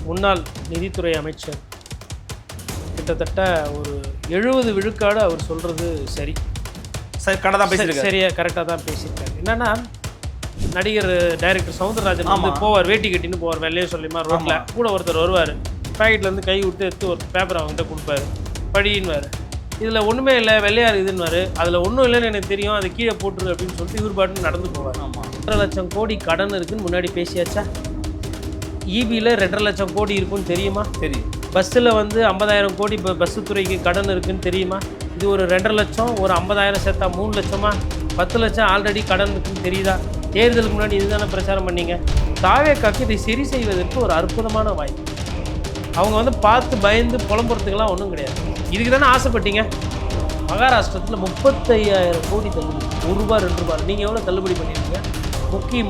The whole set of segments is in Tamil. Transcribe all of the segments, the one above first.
முன்னாள் நிதித்துறை அமைச்சர் கிட்டத்தட்ட ஒரு 70 விழுக்காடு அவர் சொல்கிறது சரி. சரியா கரெக்டாக தான் பேசியிருக்காரு. என்னன்னா நடிகர் டைரக்டர் சவுந்தரராஜன் வந்து போவார், வேட்டி கட்டின்னு போவார், வெள்ளையே சொல்லிமா ரோட்டில் கூட ஒருத்தர் வருவார், பேக்கெட்லேருந்து கை விட்டு எடுத்து ஒரு பேப்பர் அவங்ககிட்ட கொடுப்பாரு, படின்வார். இதில் ஒன்றுமே இல்லை, வெள்ளையார் இதுன்னுவார். அதில் ஒன்றும் இல்லைன்னு எனக்கு தெரியும், அதை கீழே போட்டுரு அப்படின்னு சொல்லிட்டு இவர் பாட்டுன்னு நடந்து போவார். ஆமாம், 2.5 லட்சம் கோடி கடன் இருக்குன்னு முன்னாடி பேசியாச்சா? ஈபியில் 2.5 லட்சம் கோடி இருக்குன்னு தெரியுமா? தெரியும். பஸ்ஸில் வந்து 50,000 கோடி இப்போ பஸ்ஸு துறைக்கு கடன் இருக்குன்னு தெரியுமா? இது ஒரு 2.5 லட்சம், ஒரு 50,000 சேர்த்தா 3 லட்சமா? 10 லட்சம் ஆல்ரெடி கடன் இருக்குன்னு தெரியுதா? தேர்தலுக்கு முன்னாடி இதுதானே பிரச்சாரம் பண்ணீங்க. தாவேக்காக்கு இதை சரி செய்வதற்கு ஒரு அற்புதமான வாய்ப்பு. அவங்க வந்து பார்த்து பயந்து புலம்புறதுக்கெல்லாம் ஒன்றும் கிடையாது. இதுக்கு தானே ஆசைப்பட்டீங்க. மகாராஷ்டிரத்தில் 35,000 கோடி தள்ளுபடி, ₹1 ₹2. நீங்கள் எவ்வளோ தள்ளுபடி பண்ணியிருக்கீங்க?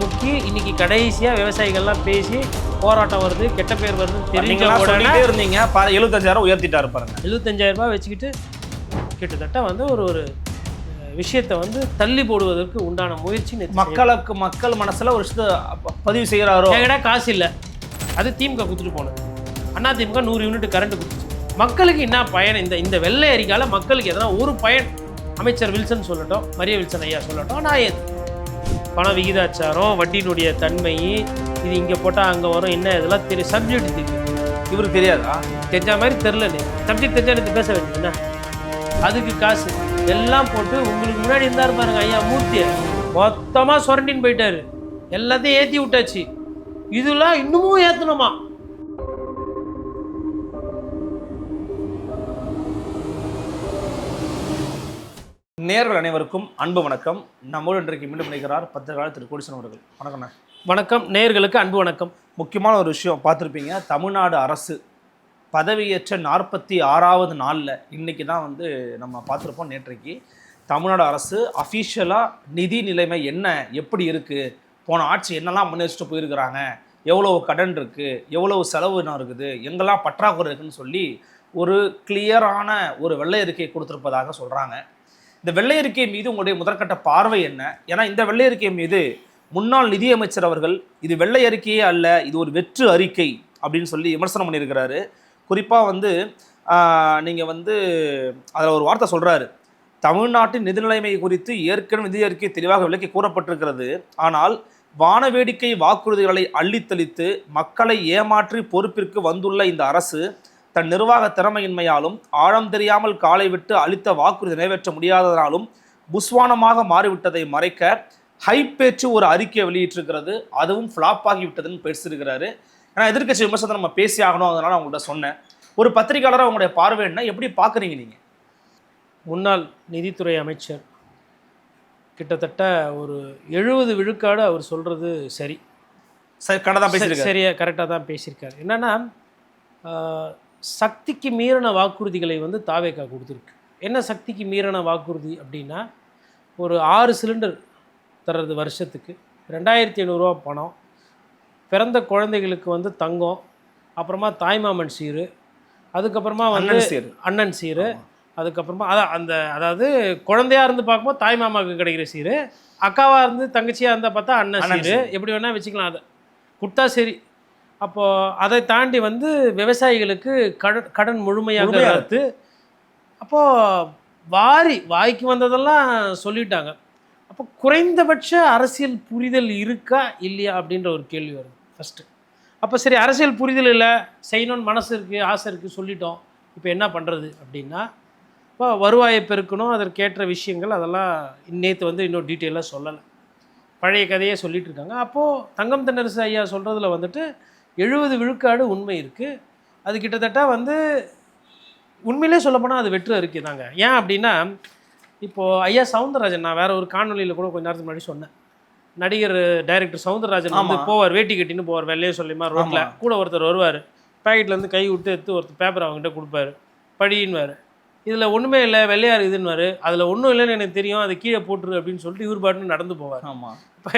முக்கி இன்னைக்கு கடைசியாக விவசாயிகள்லாம் பேசி போராட்டம் வருது, கெட்ட பேர் வருது தெரிஞ்ச உடனே இருந்தீங்க. 75,000 உயர்த்திட்டாரு பாருங்க. 75,000 வச்சுக்கிட்டு கிட்டத்தட்ட வந்து ஒரு விஷயத்தை வந்து தள்ளி போடுவதற்கு உண்டான முயற்சி மக்கள் மனசுல ஒரு விஷயத்தை பதிவு செய்கிறாரோ. எங்கடா காசு இல்லை, அது திமுக கொடுத்துட்டு போனது. அண்ணா திமுக 100 யூனிட் கரண்ட் கொடுத்துச்சு. மக்களுக்கு என்ன பயன்? இந்த வெள்ளை அறிக்கையால மக்களுக்கு எதனா ஒரு பயன்? அமைச்சர் வில்சன் சொல்லட்டும், மரிய வில்சன் ஐயா சொல்லட்டும், நான் ஏது பண விகிதாச்சாரம், வட்டியினுடைய தன்மை, இது இங்கே போட்டால் அங்கே வரும், என்ன இதெல்லாம் தெரியும். சப்ஜெக்ட் தெரியும், இவருக்கு தெரியாதா? தெரிஞ்ச மாதிரி தெரில. சப்ஜெக்ட் தெரிஞ்சா எனக்கு பேச வேண்டியதுன்னா அதுக்கு காசு எல்லாம் போட்டு உங்களுக்கு முன்னாடி இருந்தார் பாருங்க ஐயா மூர்த்தியை, மொத்தமாக சுரண்டின்னு போயிட்டாரு. எல்லாத்தையும் ஏற்றி விட்டாச்சு. இதெல்லாம் இன்னமும் ஏற்றணுமா? நேர்கள் அனைவருக்கும் அன்பு வணக்கம். நம்மோடு இன்றைக்கு மீண்டும் நினைக்கிறார் பத்திரிகையாளர் திரு கோடீஸ்வரன் அவர்கள். வணக்கம்ண்ணா. வணக்கம். நேயர்களுக்கு அன்பு வணக்கம். முக்கியமான ஒரு விஷயம் பார்த்துருப்பீங்க. தமிழ்நாடு அரசு பதவியேற்ற 46வது நாளில் இன்றைக்கி தான் வந்து நம்ம பார்த்துருப்போம். நேற்றைக்கு தமிழ்நாடு அரசு அஃபீஷியலாக நிதி நிலைமை என்ன, எப்படி இருக்குது, போன ஆட்சி என்னெல்லாம் முன்னெடுத்துட்டு போயிருக்கிறாங்க, எவ்வளோ கடன் இருக்குது, எவ்வளவு செலவு இருக்குது, எங்கெல்லாம் பற்றாக்குறை இருக்குதுன்னு சொல்லி ஒரு கிளியரான ஒரு வெள்ளை அறிக்கை கொடுத்துருப்பதாக சொல்கிறாங்க. இந்த வெள்ளை அறிக்கை மீது உங்களுடைய முதற்கட்ட பார்வை என்ன? ஏன்னா இந்த வெள்ளை அறிக்கை மீது முன்னாள் நிதியமைச்சர் அவர்கள் இது வெள்ளை அறிக்கையே அல்ல, இது ஒரு வெற்று அறிக்கை அப்படின்னு சொல்லி விமர்சனம் பண்ணியிருக்கிறாரு. குறிப்பாக வந்து நீங்கள் வந்து அதில் ஒரு வார்த்தை சொல்கிறாரு, தமிழ்நாட்டின் நிதி நிலைமை குறித்து ஏற்கனவே நிதி அறிக்கை தெளிவாக விளக்கி கூறப்பட்டிருக்கிறது. ஆனால் வானவேடிக்கை வாக்குறுதிகளை அள்ளித்தளித்து மக்களை ஏமாற்றி பொறுப்பிற்கு வந்துள்ள இந்த அரசு தன் நிர்வாக திறமையின்மையாலும் ஆழம் தெரியாமல் காலை விட்டு அளித்த வாக்குறுதி நிறைவேற்ற முடியாததனாலும் புஸ்வானமாக மாறிவிட்டதை மறைக்க ஹைப்பேற்று ஒரு அறிக்கையை வெளியிட்டிருக்கிறது. அதுவும் ஃப்ளாப் ஆகிவிட்டதுன்னு பேசியிருக்கிறாரு. ஏன்னா எதிர்க்கட்சி விமர்சனத்தை நம்ம பேசி ஆகணும், அதனால அவங்கள்ட்ட சொன்னேன். ஒரு பத்திரிகையாளராக உங்களுடைய பார்வை என்ன, எப்படி பார்க்குறீங்க நீங்கள்? முன்னாள் நிதித்துறை அமைச்சர் கிட்டத்தட்ட ஒரு 70 விழுக்காடு அவர் சொல்கிறது சரி. சரியா கரெக்டாக தான் பேசியிருக்காரு. என்னன்னா சக்திக்கு மீறின வாக்குறுதிகளை வந்து தாவேக்கா கொடுத்துருக்கு. என்ன சக்திக்கு மீறின வாக்குறுதி அப்படின்னா, ஒரு 6 சிலிண்டர் தர்றது வருஷத்துக்கு, 2,500 பணம், பிறந்த குழந்தைகளுக்கு வந்து தங்கம், அப்புறமா தாய்மாமன் சீரு, அதுக்கப்புறமா வந்து அண்ணன் சீரு, அதுக்கப்புறமா அதாவது குழந்தையாக இருந்து பார்க்கும்போது தாய்மாமாவுக்கு கிடைக்கிற சீரு, அக்காவாக இருந்து தங்கச்சியாக இருந்தால் பார்த்தா அண்ணன் சீரு, எப்படி வேணால் வச்சுக்கலாம். அதை கொடுத்தா சரி. அப்போது அதை தாண்டி வந்து விவசாயிகளுக்கு கடன் முழுமையாக எடுத்து, அப்போது வாய்க்கு வந்ததெல்லாம் சொல்லிட்டாங்க. அப்போ குறைந்தபட்ச அரசியல் புரிதல் இருக்கா இல்லையா அப்படின்ற ஒரு கேள்வி வருது ஃபஸ்ட்டு. அப்போ சரி, அரசியல் புரிதல் இல்லை, செய்யணும்னு மனசு இருக்குது, ஆசை இருக்குது, சொல்லிட்டோம், இப்போ என்ன பண்ணுறது அப்படின்னா, இப்போ வருவாயை பெருக்கணும், அதற்கேற்ற விஷயங்கள் அதெல்லாம் நேற்று வந்து இன்னும் டீட்டெயிலாக சொல்லலை, பழைய கதையே சொல்லிட்டு இருக்காங்க. அப்போது தங்கம் தென்னரசு ஐயா சொல்கிறதுல வந்துட்டு 70 விழுக்காடு உண்மை இருக்குது. அது கிட்டத்தட்ட வந்து உண்மையிலே சொல்லப்போனால் அது வெற்று அறிக்கை தாங்க. ஏன் அப்படின்னா, இப்போது ஐயா சவுந்தரராஜன், நான் வேறு ஒரு காணொலியில் கூட கொஞ்ச நேரத்துக்கு முன்னாடி சொன்னேன், நடிகர் டைரக்டர் சவுந்தரராஜன் வந்து போவார், வேட்டி கட்டின்னு போவார், வெள்ளையே சொல்லிமா ரோட்டில் கூட ஒருத்தர் வருவார், பேக்கெட்லேருந்து கை விட்டு எடுத்து ஒருத்தர் பேப்பர் அவங்ககிட்ட கொடுப்பாரு, படின்வார். இதில் ஒன்றுமே இல்லை, வெள்ளையார் இதுன்னுவார். அதில் ஒன்றும் இல்லைன்னு எனக்கு தெரியும், அதை கீழே போட்டுரு அப்படின்னு சொல்லிட்டு இவர் பாட்டுன்னு நடந்து போவார். ஆமாம். இப்போ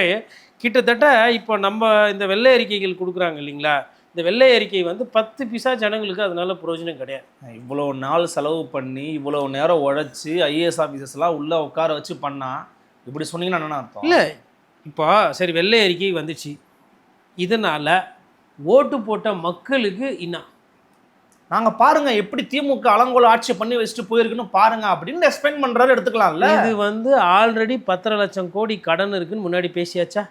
கிட்டத்தட்ட இப்போ நம்ம இந்த வெள்ளை அறிக்கைகள் கொடுக்குறாங்க இல்லைங்களா, இந்த வெள்ளை அறிக்கை வந்து 10 பைசா ஜனங்களுக்கு அதனால பிரயோஜனம் கிடையாது. இவ்வளோ நாள் செலவு பண்ணி இவ்வளோ நேரம் உழைச்சி ஐஏஎஸ் ஆஃபீஸர்ஸ்லாம் உள்ளே உட்கார வச்சு பண்ணால் இப்படி சொன்னீங்கன்னா என்னென்ன அர்த்தம்? இல்லை, இப்போ சரி வெள்ளை அறிக்கை வந்துச்சு, இதனால் ஓட்டு போட்ட மக்களுக்கு இன்னும் நாங்கள் பாருங்க எப்படி திமுக அலங்கோல ஆட்சி பண்ணி வச்சுட்டு போயிருக்குன்னு பாருங்க அப்படின்னு எக்ஸ்பிளைன் பண்ணுறாரு, எடுத்துக்கலாம்ல. இது ஆல்ரெடி 10 லட்சம் கோடி கடன் இருக்குன்னு முன்னாடி பேசியாச்சா?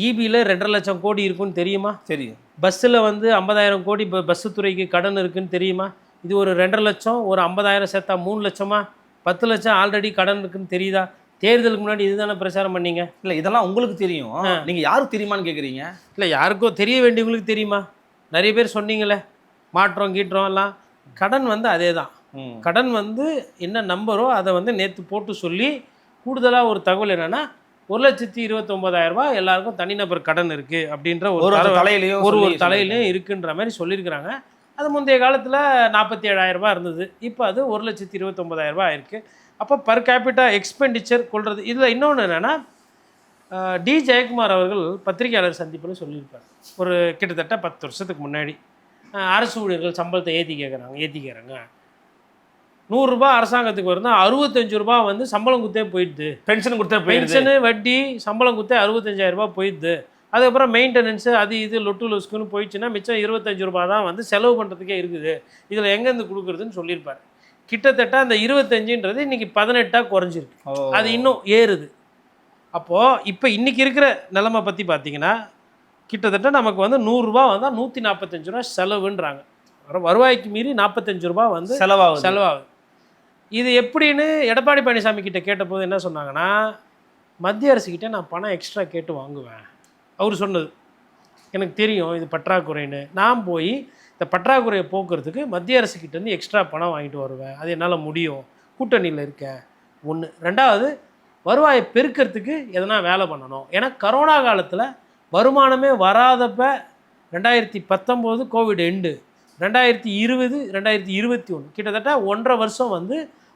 ஈபியில் 2.5 லட்சம் கோடி இருக்குன்னு தெரியுமா? தெரியும். பஸ்ஸில் 50,000 கோடி பஸ்ஸு துறைக்கு கடன் இருக்குன்னு தெரியுமா? இது ஒரு 2.5 லட்சம், ஒரு 50,000 சேர்த்தா 3 லட்சமா? 10 லட்சம் ஆல்ரெடி கடன் இருக்குன்னு தெரியுதா? தேர்தலுக்கு முன்னாடி இதுதானே பிரச்சாரம் பண்ணீங்க. இல்லை இதெல்லாம் உங்களுக்கு தெரியும், நீங்கள் யாருக்கு தெரியுமான்னு கேட்குறீங்க. இல்லை யாருக்கோ தெரிய வேண்டியவங்களுக்கு தெரியுமா? நிறைய பேர் சொன்னீங்களே மாற்றம் கீட்டுறோம் எல்லாம். கடன் அதே தான். கடன் என்ன நம்பரோ அதை நேற்று போட்டு சொல்லி கூடுதலாக ஒரு தகவல் என்னென்னா 1,29,000 ரூபாய் எல்லாருக்கும் தனிநபர் கடன் இருக்குது அப்படின்ற ஒரு தலையிலையும் இருக்குன்ற மாதிரி சொல்லியிருக்கிறாங்க. அது முந்தைய காலத்தில் 47,000 ரூபாய் இருந்தது, இப்போ அது 1,29,000 ரூபாய் இருக்குது. அப்போ பர் கேபிட்டா எக்ஸ்பெண்டிச்சர் கொள்வது. இதில் இன்னொன்று என்னென்னா டி ஜெயக்குமார் அவர்கள் பத்திரிகையாளர் சந்திப்புன்னு சொல்லியிருப்பார் ஒரு கிட்டத்தட்ட 10 வருஷத்துக்கு முன்னாடி. அரசு ஊழியர்கள் சம்பளத்தை ஏற்றிக்கிறாங்க 100 ரூபாய் அரசாங்கத்துக்கு வருதுன்னா 65 ரூபாய் சம்பளம் குத்தே போயிடுது. பென்ஷனு வட்டி சம்பளம் குத்தே 65,000 ரூபாய் போயிடுது. அதுக்கப்புறம் மெயின்டெனன்ஸு அது இது லொட்டு லொஸ்க்குன்னு போயிடுச்சுன்னா மிச்சம் 25 ரூபாய் தான் செலவு பண்ணுறதுக்கே இருக்குது. இதில் எங்கேருந்து கொடுக்குறதுன்னு சொல்லியிருப்பார். கிட்டத்தட்ட அந்த 25ன்றது இன்றைக்கி 18ஆக குறைஞ்சிருக்கு. அது இன்னும் ஏறுது. அப்போது இப்போ இன்றைக்கி இருக்கிற நிலைமை பற்றி பார்த்தீங்கன்னா கிட்டத்தட்ட நமக்கு 100 ரூபா வந்தால் 145 ரூபா செலவுன்றாங்க. வருவாய்க்கு மீறி 45 ரூபா செலவாகுது. இது எப்படின்னு எடப்பாடி பழனிசாமி கிட்ட கேட்டபோது என்ன சொன்னாங்கன்னா, மத்திய அரசுக்கிட்ட நான் பணம் எக்ஸ்ட்ரா கேட்டு வாங்குவேன். அவர் சொன்னது எனக்கு தெரியும் இது பற்றாக்குறைன்னு. நான் போய் இந்த பற்றாக்குறையை போக்குறதுக்கு மத்திய அரசுக்கிட்டேருந்து எக்ஸ்ட்ரா பணம் வாங்கிட்டு வருவேன். அது என்னால் முடியும், கூட்டணியில் இருக்கேன். 1. 2வது வருவாயை பெருக்கிறதுக்கு எதனா வேலை பண்ணணும். ஏன்னா கரோனா காலத்தில் வருமானமே வராதப்ப 2019 கோவிட் எண்டு, 2020 2021 கிட்டத்தட்ட 1.5 வருஷம்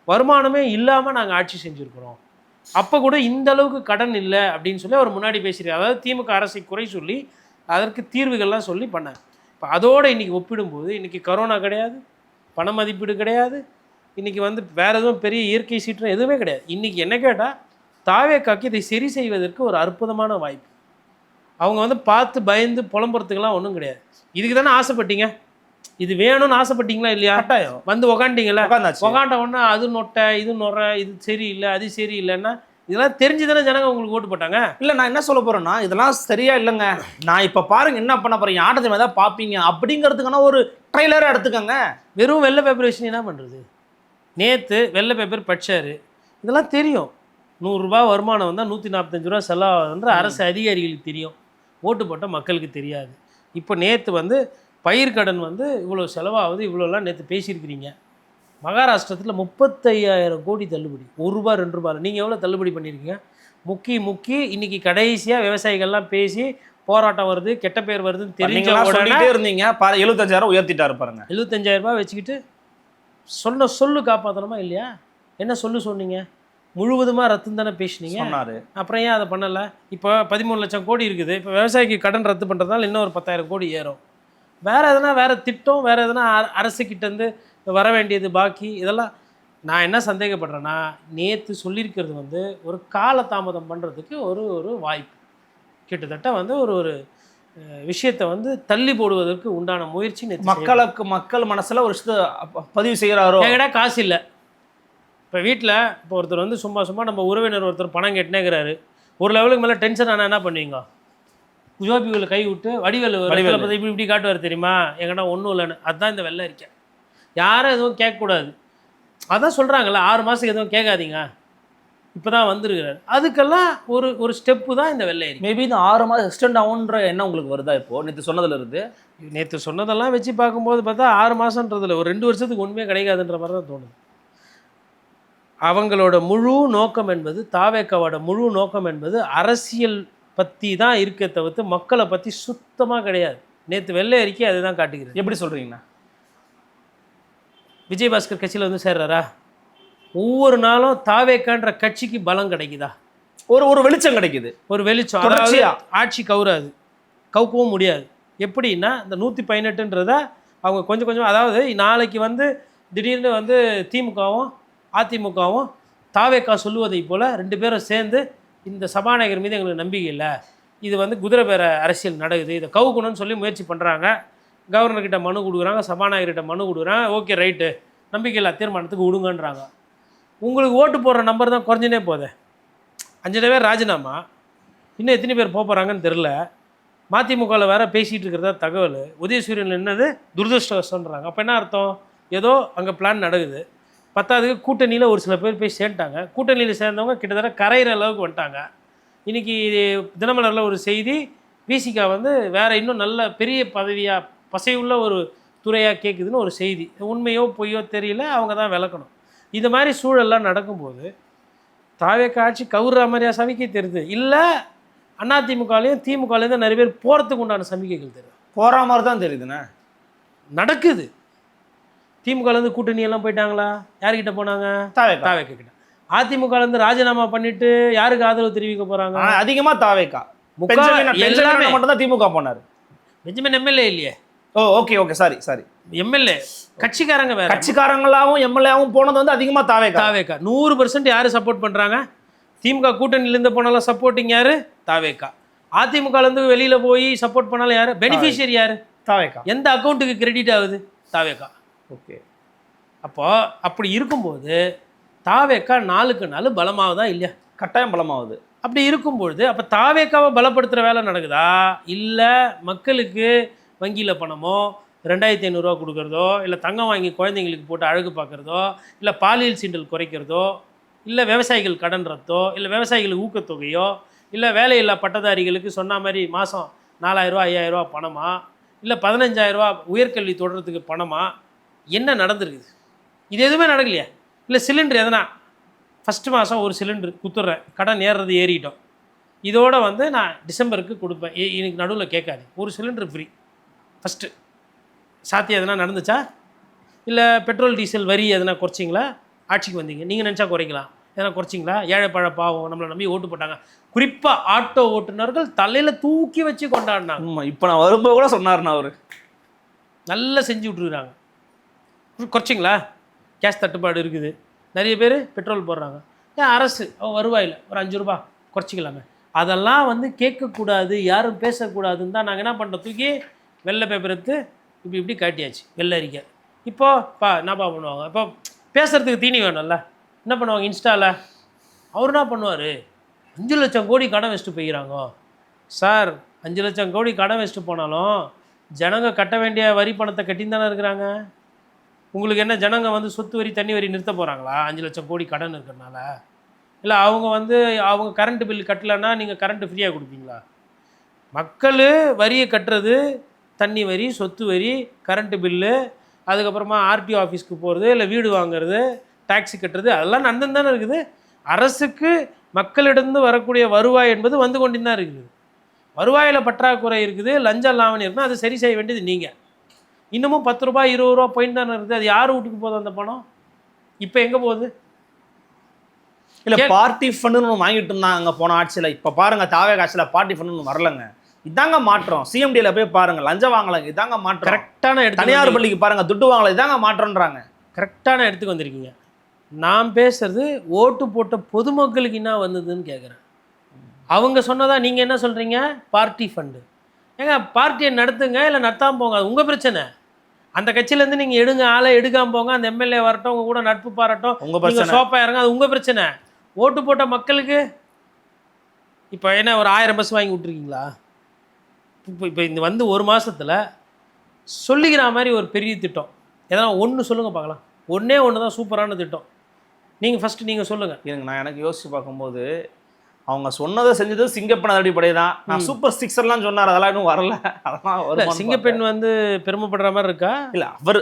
வருமானமே இல்லாமல் நாங்கள் ஆட்சி செஞ்சுருக்கிறோம். அப்போ கூட இந்த அளவுக்கு கடன் இல்லை அப்படின்னு சொல்லி அவர் முன்னாடி பேசியிருக்காரு. அதாவது திமுக அரசை குறை சொல்லி அதற்கு தீர்வுகள்லாம் சொல்லி பண்ணார். இப்போ அதோடு இன்றைக்கி ஒப்பிடும்போது இன்றைக்கி கரோனா கிடையாது, பண மதிப்பீடு கிடையாது, இன்றைக்கி வேறு எதுவும் பெரிய இயற்கை சீற்றம் எதுவுமே கிடையாது. இன்றைக்கி என்ன கேட்டால் தாவேக்காக்கு இதை சரி செய்வதற்கு ஒரு அற்புதமான வாய்ப்பு. அவங்க பார்த்து பயந்து புலம்புறதுக்கெல்லாம் ஒன்றும் கிடையாது. இதுக்கு தானே ஆசைப்பட்டீங்க, இது வேணும்னு ஆசைப்பட்டீங்களா இல்லையா? உக்காண்டிங்களா? உக்காண்ட உடனே அது நொட்டை இது நொறை இது சரியில்லை அது சரியில்லைன்னா இதெல்லாம் தெரிஞ்சு தானே ஜனங்க உங்களுக்கு ஓட்டு போட்டாங்க. இல்லை நான் என்ன சொல்ல போகிறேன்னா இதெல்லாம் சரியா இல்லைங்க, நான் இப்போ பாருங்க என்ன பண்ண போகிறேன், ஆட்டத்தை மாதிரி தான் பார்ப்பீங்க அப்படிங்கிறதுக்கான ஒரு ட்ரெய்லராக எடுத்துக்கோங்க. வெறும் வெள்ளை பேப்பர் வச்சு என்ன பண்ணுறது? நேற்று வெள்ளை பேப்பர் படித்தார், இதெல்லாம் தெரியும். 100 ரூபா வருமானம் வந்தால் 145 ரூபா செலவாகுதுன்ற அரசு அதிகாரிகளுக்கு தெரியும், ஓட்டு போட்ட மக்களுக்கு தெரியாது. இப்போ நேற்று பயிர்க்கடன் இவ்வளோ செலவாகுது இவ்வளோலாம் நேற்று பேசியிருக்கிறீங்க. மகாராஷ்டிரத்தில் 35,000 கோடி தள்ளுபடி, 1 ரூபா 2 ரூபாயில். நீங்கள் எவ்வளோ தள்ளுபடி பண்ணியிருக்கீங்க? முக்கி இன்றைக்கி கடைசியாக விவசாயிகள்லாம் பேசி போராட்டம் வருது கெட்ட பேர் வருதுன்னு தெரிஞ்ச இருந்தீங்க. 75,000 உயர்த்திட்டாரு பாருங்க. 75,000 ரூபாய் வச்சுக்கிட்டு சொல்லு காப்பாற்றணுமா இல்லையா? என்ன சொன்னீங்க? முழுவதுமாக ரத்து தானே பேசினீங்க. அப்புறம் ஏன் அதை பண்ணலை? இப்போ 13 லட்சம் கோடி இருக்குது. இப்போ விவசாயிக்கு கடன் ரத்து பண்ணுறதுனால இன்னும் ஒரு 10,000 கோடி ஏறும். வேறு திட்டம் வேறு எதனா அரசுக்கிட்டேருந்து வர வேண்டியது பாக்கி இதெல்லாம். நான் என்ன சந்தேகப்படுறேன்னா நேற்று சொல்லியிருக்கிறது ஒரு காலதாமதம் பண்ணுறதுக்கு ஒரு வாய்ப்பு. கிட்டத்தட்ட ஒரு விஷயத்தை தள்ளி போடுவதற்கு உண்டான முயற்சி மக்கள் மனசில் ஒரு பதிவு செய்கிறாரோ. என்கிட்ட காசு இல்லை. இப்போ வீட்டில் இப்போ ஒருத்தர் சும்மா நம்ம உறவினர் ஒருத்தர் பணம் கேட்டுனேங்கிறாரு. ஒரு லெவலுக்கு மேலே டென்ஷன் ஆனால் என்ன பண்ணுவீங்க? ஜோபிகளை கை விட்டு வடிவேல் இப்படி காட்டுவார் தெரியுமா, எங்கன்னா ஒன்றும் இல்லைன்னு. அதுதான் இந்த வெள்ளை அறிக்கை. யாரும் எதுவும் கேட்கக்கூடாது, அதான் சொல்கிறாங்களே 6 மாதத்துக்கு எதுவும் கேட்காதீங்க. இப்போ தான் வந்துருக்கிறார். அதுக்கெல்லாம் ஒரு ஸ்டெப்பு தான் இந்த வெள்ளை அறிக்கை. மேபி இந்த 6 மாதம் எக்ஸ்டெண்ட் ஆகுன்ற எண்ணம் உங்களுக்கு வருதா? இப்போது நேற்று சொன்னதில் இருந்து நேற்று சொன்னதெல்லாம் வச்சு பார்க்கும்போது பார்த்தா 6 மாதன்றதில் ஒரு 2 வருஷத்துக்கு ஒன்றுமே கிடைக்காதுன்ற மாதிரி தான் தோணுது. அவங்களோட முழு நோக்கம் என்பது, தாவேக்காவோட முழு நோக்கம் என்பது அரசியல் பற்றி தான் இருக்க தவிர்த்து மக்களை பற்றி சுத்தமாக கிடையாது. நேற்று வெள்ளை அறிக்கை அதுதான் காட்டுகிறது. எப்படி சொல்கிறீங்கண்ணா? விஜயபாஸ்கர் கட்சியில் சேர்றாரா? ஒவ்வொரு நாளும் தாவேக்கான்ற கட்சிக்கு பலம் கிடைக்குதா? ஒரு வெளிச்சம் கிடைக்குது, ஒரு வெளிச்சம். ஆட்சி கவுக்கவும் முடியாது. எப்படின்னா இந்த 118ன்றத அவங்க கொஞ்சம் அதாவது நாளைக்கு திடீர்னு திமுகவும் அதிமுகவும் தாவேக்கா சொல்லுவதை போல் 2 பேரும் சேர்ந்து இந்த சபாநாயகர் மீது எங்களுக்கு நம்பிக்கை இல்லை, இது வந்து குதிரை பேர அரசியல் நடக்குது, இதை கவுக்கணும்னு சொல்லி முயற்சி பண்ணுறாங்க. கவர்னர்கிட்ட மனு கொடுக்குறாங்க, சபாநாயகர்கிட்ட மனு கொடுக்குறாங்க. ஓகே ரைட்டு, நம்பிக்கையில்லா தீர்மானத்துக்கு விடுங்கன்றாங்க. உங்களுக்கு ஓட்டு போடுற நம்பர் தான் குறைஞ்சினே போதே. 5 பேர் ராஜினாமா, இன்னும் எத்தனை பேர் போகிறாங்கன்னு தெரில. மதிமுகவில் வேறு பேசிகிட்டு இருக்கிறதா தகவல். உதயசூரியன் என்னது துரதிருஷ்டவசம்ன்றாங்க. அப்போ என்ன அர்த்தம்? ஏதோ அங்கே பிளான் நடக்குது. பத்தாவதுக்கு கூட்டணியில் ஒரு சில பேர் போய் சேர்ந்துட்டாங்க. கூட்டணியில் சேர்ந்தவங்க கிட்டத்தட்ட கரையிற அளவுக்கு வந்துட்டாங்க. இன்றைக்கி தினமலரில் ஒரு செய்தி, விசிகா வந்து வேறு இன்னும் நல்ல பெரிய பதவியாக பசையுள்ள ஒரு துறையாக கேட்குதுன்னு ஒரு செய்தி. உண்மையோ பொய்யோ தெரியல, அவங்க தான் விளக்கணும். இது மாதிரி சூழல்லாம் நடக்கும்போது தாவேக்கா ஆட்சி கவுர்ற மாதிரியா சமிக்கை தெரியுது? இல்லை அதிமுகலையும் திமுகலையும் தான் நிறைய பேர் போகிறதுக்கு உண்டான சமிக்கைகள் தெரியுது? போகிற மாதிரி தான் தெரியுதுண்ணே. நடக்குது. திமுகலேருந்து கூட்டணியெல்லாம் போயிட்டாங்களா? யார்கிட்ட போனாங்க? தாவேக்கா கிட்ட. அதிமுகலேருந்து ராஜினாமா பண்ணிட்டு யாருக்கு ஆதரவு தெரிவிக்க போகிறாங்க? அதிகமாக தாவேக்கா. எல்லாமே மட்டும் தான் திமுக போனார். பெஞ்சமின் எம்எல்ஏ இல்லையே. ஓ ஓகே ஓகே, சாரி எம்எல்ஏ கட்சிக்காரங்க வேற. கட்சிக்காரங்களாவும் எம்எல்ஏவும் போனது வந்து அதிகமாக தாவேக்கா. 100% யார் சப்போர்ட் பண்ணுறாங்க? திமுக கூட்டணியிலேருந்து போனாலும் சப்போர்ட்டிங் யார்? தாவேக்கா. அதிமுகலேருந்து வெளியில் போய் சப்போர்ட் பண்ணாலும் யார்? பெனிஃபிஷியரி யார்? தாவேக்கா. எந்த அக்கௌண்ட்டுக்கு கிரெடிட் ஆகுது? தாவேக்கா. ஓகே. அப்போ அப்படி இருக்கும்போது தாவேக்கா நாளுக்கு நாள் பலமாகுதா இல்லையா? கட்டாயம் பலமாகுது. அப்படி இருக்கும்பொழுது அப்போ தாவேக்காவை பலப்படுத்துகிற வேலை நடக்குதா? இல்லை மக்களுக்கு வங்கியில் பணமோ 2500 ரூபா கொடுக்குறதோ, இல்லை தங்கம் வாங்கி குழந்தைங்களுக்கு போட்டு அழகு பார்க்குறதோ, இல்லை பாலியல் சீண்டல் குறைக்கிறதோ, இல்லை விவசாயிகள் கடன் ரத்தோ, இல்லை விவசாயிகளுக்கு ஊக்கத்தொகையோ, இல்லை வேலையில்லா பட்டதாரிகளுக்கு சொன்ன மாதிரி மாதம் 4000 ரூபா 5000 ரூபா பணமா, இல்லை 15000 ரூபா உயர்கல்வி தொடர்றதுக்கு பணமா? என்ன நடந்துருக்குது? இது எதுவுமே நடக்கலையா? இல்லை சிலிண்டர் எதனா ஃபஸ்ட்டு மாதம் ஒரு சிலிண்டர் குத்துட்றேன், கடன் ஏறுறது ஏறிட்டோம், இதோடு வந்து நான் டிசம்பருக்கு கொடுப்பேன், எனக்கு நடுவில் கேட்காது, ஒரு சிலிண்டர் ஃப்ரீ ஃபஸ்ட்டு. சாத்தியம் எதனா நடந்துச்சா? இல்லை பெட்ரோல் டீசல் வரி எதனா குறைச்சிங்களா? ஆட்சிக்கு வந்தீங்க, நீங்கள் நினச்சா குறைக்கலாம், எதனா குறைச்சிங்களா? ஏழை பழ பாவம் நம்மளை நம்பி ஓட்டு போட்டாங்க. குறிப்பாக ஆட்டோ ஓட்டுநர்கள் தலையில் தூக்கி வச்சு கொண்டாடினாங்க. இப்போ நான் வரும்போது கூட சொன்னார்ண்ணா, அவர் நல்லா செஞ்சு விட்ருக்குறாங்க. குறைச்சிங்களா? கேஸ் தட்டுப்பாடு இருக்குது, நிறைய பேர் பெட்ரோல் போடுறாங்க, ஏன் அரசு வருவாயில் ஒரு 5 ரூபா குறைச்சிக்கலாமே. அதெல்லாம் வந்து கேட்கக்கூடாது, யாரும் பேசக்கூடாதுன்னு தான் நாங்கள் என்ன பண்ணுறோம், தூக்கி வெள்ளை பேப்பர் எடுத்து இப்படி காட்டியாச்சு, வெள்ளை அறிக்கை. இப்போது என்னப்பா பண்ணுவாங்க? இப்போ பேசுகிறதுக்கு தீனி வேணும்ல, என்ன பண்ணுவாங்க? இன்ஸ்டாவில் அவர் என்ன பண்ணுவார்? 5 லட்சம் கோடி கடன் வச்சுட்டு போய்கிறாங்க சார். 5 லட்சம் கோடி கடன் வச்சுட்டு போனாலும் ஜனங்க கட்ட வேண்டிய வரி பணத்தை கட்டின்னு தானே இருக்கிறாங்க. உங்களுக்கு என்ன ஜனங்க வந்து சொத்து வரி தண்ணி வரி நிறுத்த போகிறாங்களா 5 லட்சம் கோடி கடன் இருக்கிறனால? இல்லை அவங்க வந்து அவங்க கரண்ட்டு பில் கட்டலைன்னா நீங்கள் கரண்ட்டு ஃப்ரீயாக கொடுப்பீங்களா? மக்கள் வரியை கட்டுறது, தண்ணி வரி, சொத்து வரி, கரண்ட்டு பில்லு, அதுக்கப்புறமா ஆர்டிஓ ஆஃபீஸ்க்கு போகிறது, இல்லை வீடு வாங்குறது, டாக்ஸி கட்டுறது, அதெல்லாம் நடந்து தானே இருக்குது. அரசுக்கு மக்களிடந்து வரக்கூடிய வருவாய் என்பது வந்து கொண்டு தான் இருக்குது. வருவாயில் பற்றாக்குறை இருக்குது, லஞ்சம் லாவணி இருக்குன்னா அது சரி செய்ய வேண்டியது நீங்கள். இன்னமும் 10 ரூபா 20 ரூபா போயிட்டு தானே இருக்குது. அது யார் வீட்டுக்கு போகுது அந்த பணம்? இப்போ எங்கே போகுது? இல்லை பார்ட்டி ஃபண்டுன்னு ஒன்று வாங்கிட்டு இருந்தாங்க அங்கே போன ஆட்சியில். இப்போ பாருங்கள், தாவே ஆட்சியில் பார்ட்டி ஃபண்டுன்னு வரலங்க. இதாங்க மாற்றம். சிஎம்டியில் போய் பாருங்கள், லஞ்சம் வாங்கலைங்க, இதாங்க மாற்றம். கரெக்டான எடுத்து தனியார் பள்ளிக்கு பாருங்கள், துட்டு வாங்கலை, இதாங்க மாற்றம்ன்றாங்க. கரெக்டான இடத்துக்கு வந்திருக்கீங்க. நான் பேசுறது ஓட்டு போட்ட பொதுமக்களுக்கு என்ன வந்ததுன்னு கேட்குறேன். அவங்க சொன்னதா நீங்கள் என்ன சொல்கிறீங்க? Party fund. ஏங்க பார்ட்டியை நடத்துங்க, இல்லை நடத்தாமல் போங்க, அது உங்கள் பிரச்சனை. அந்த கட்சியிலேருந்து நீங்கள் எடுங்க, ஆளை எடுக்காமல் போங்க, அந்த எம்எல்ஏ வரட்டும், உங்கள் கூட நட்பு பாராட்டும், உங்கள் சோப்பா இறங்க, அது உங்கள் பிரச்சனை. ஓட்டு போட்ட மக்களுக்கு இப்போ என்ன ஒரு 1000 பஸ் வாங்கி விட்ருக்கீங்களா? இப்போ இந்த வந்து ஒரு மாதத்தில் சொல்லிக்கிற மாதிரி ஒரு பெரிய திட்டம் எதனா ஒன்று சொல்லுங்கள் பார்க்கலாம். ஒன்றே ஒன்று தான் சூப்பரான திட்டம். நீங்கள் ஃபஸ்ட்டு நீங்கள் சொல்லுங்கள். எனக்கு எனக்கு யோசித்து பார்க்கும்போது அவங்க சொன்னதை செஞ்சது சிங்கப்பெண் அடிப்படை தான். நான் சூப்பர் சிக்ஸர்லாம் சொன்னார், அதெல்லாம் இன்னும் வரல. அதெல்லாம் சிங்கப்பெண் வந்து பெருமைப்படுற மாதிரி இருக்கா? இல்லை, அவர்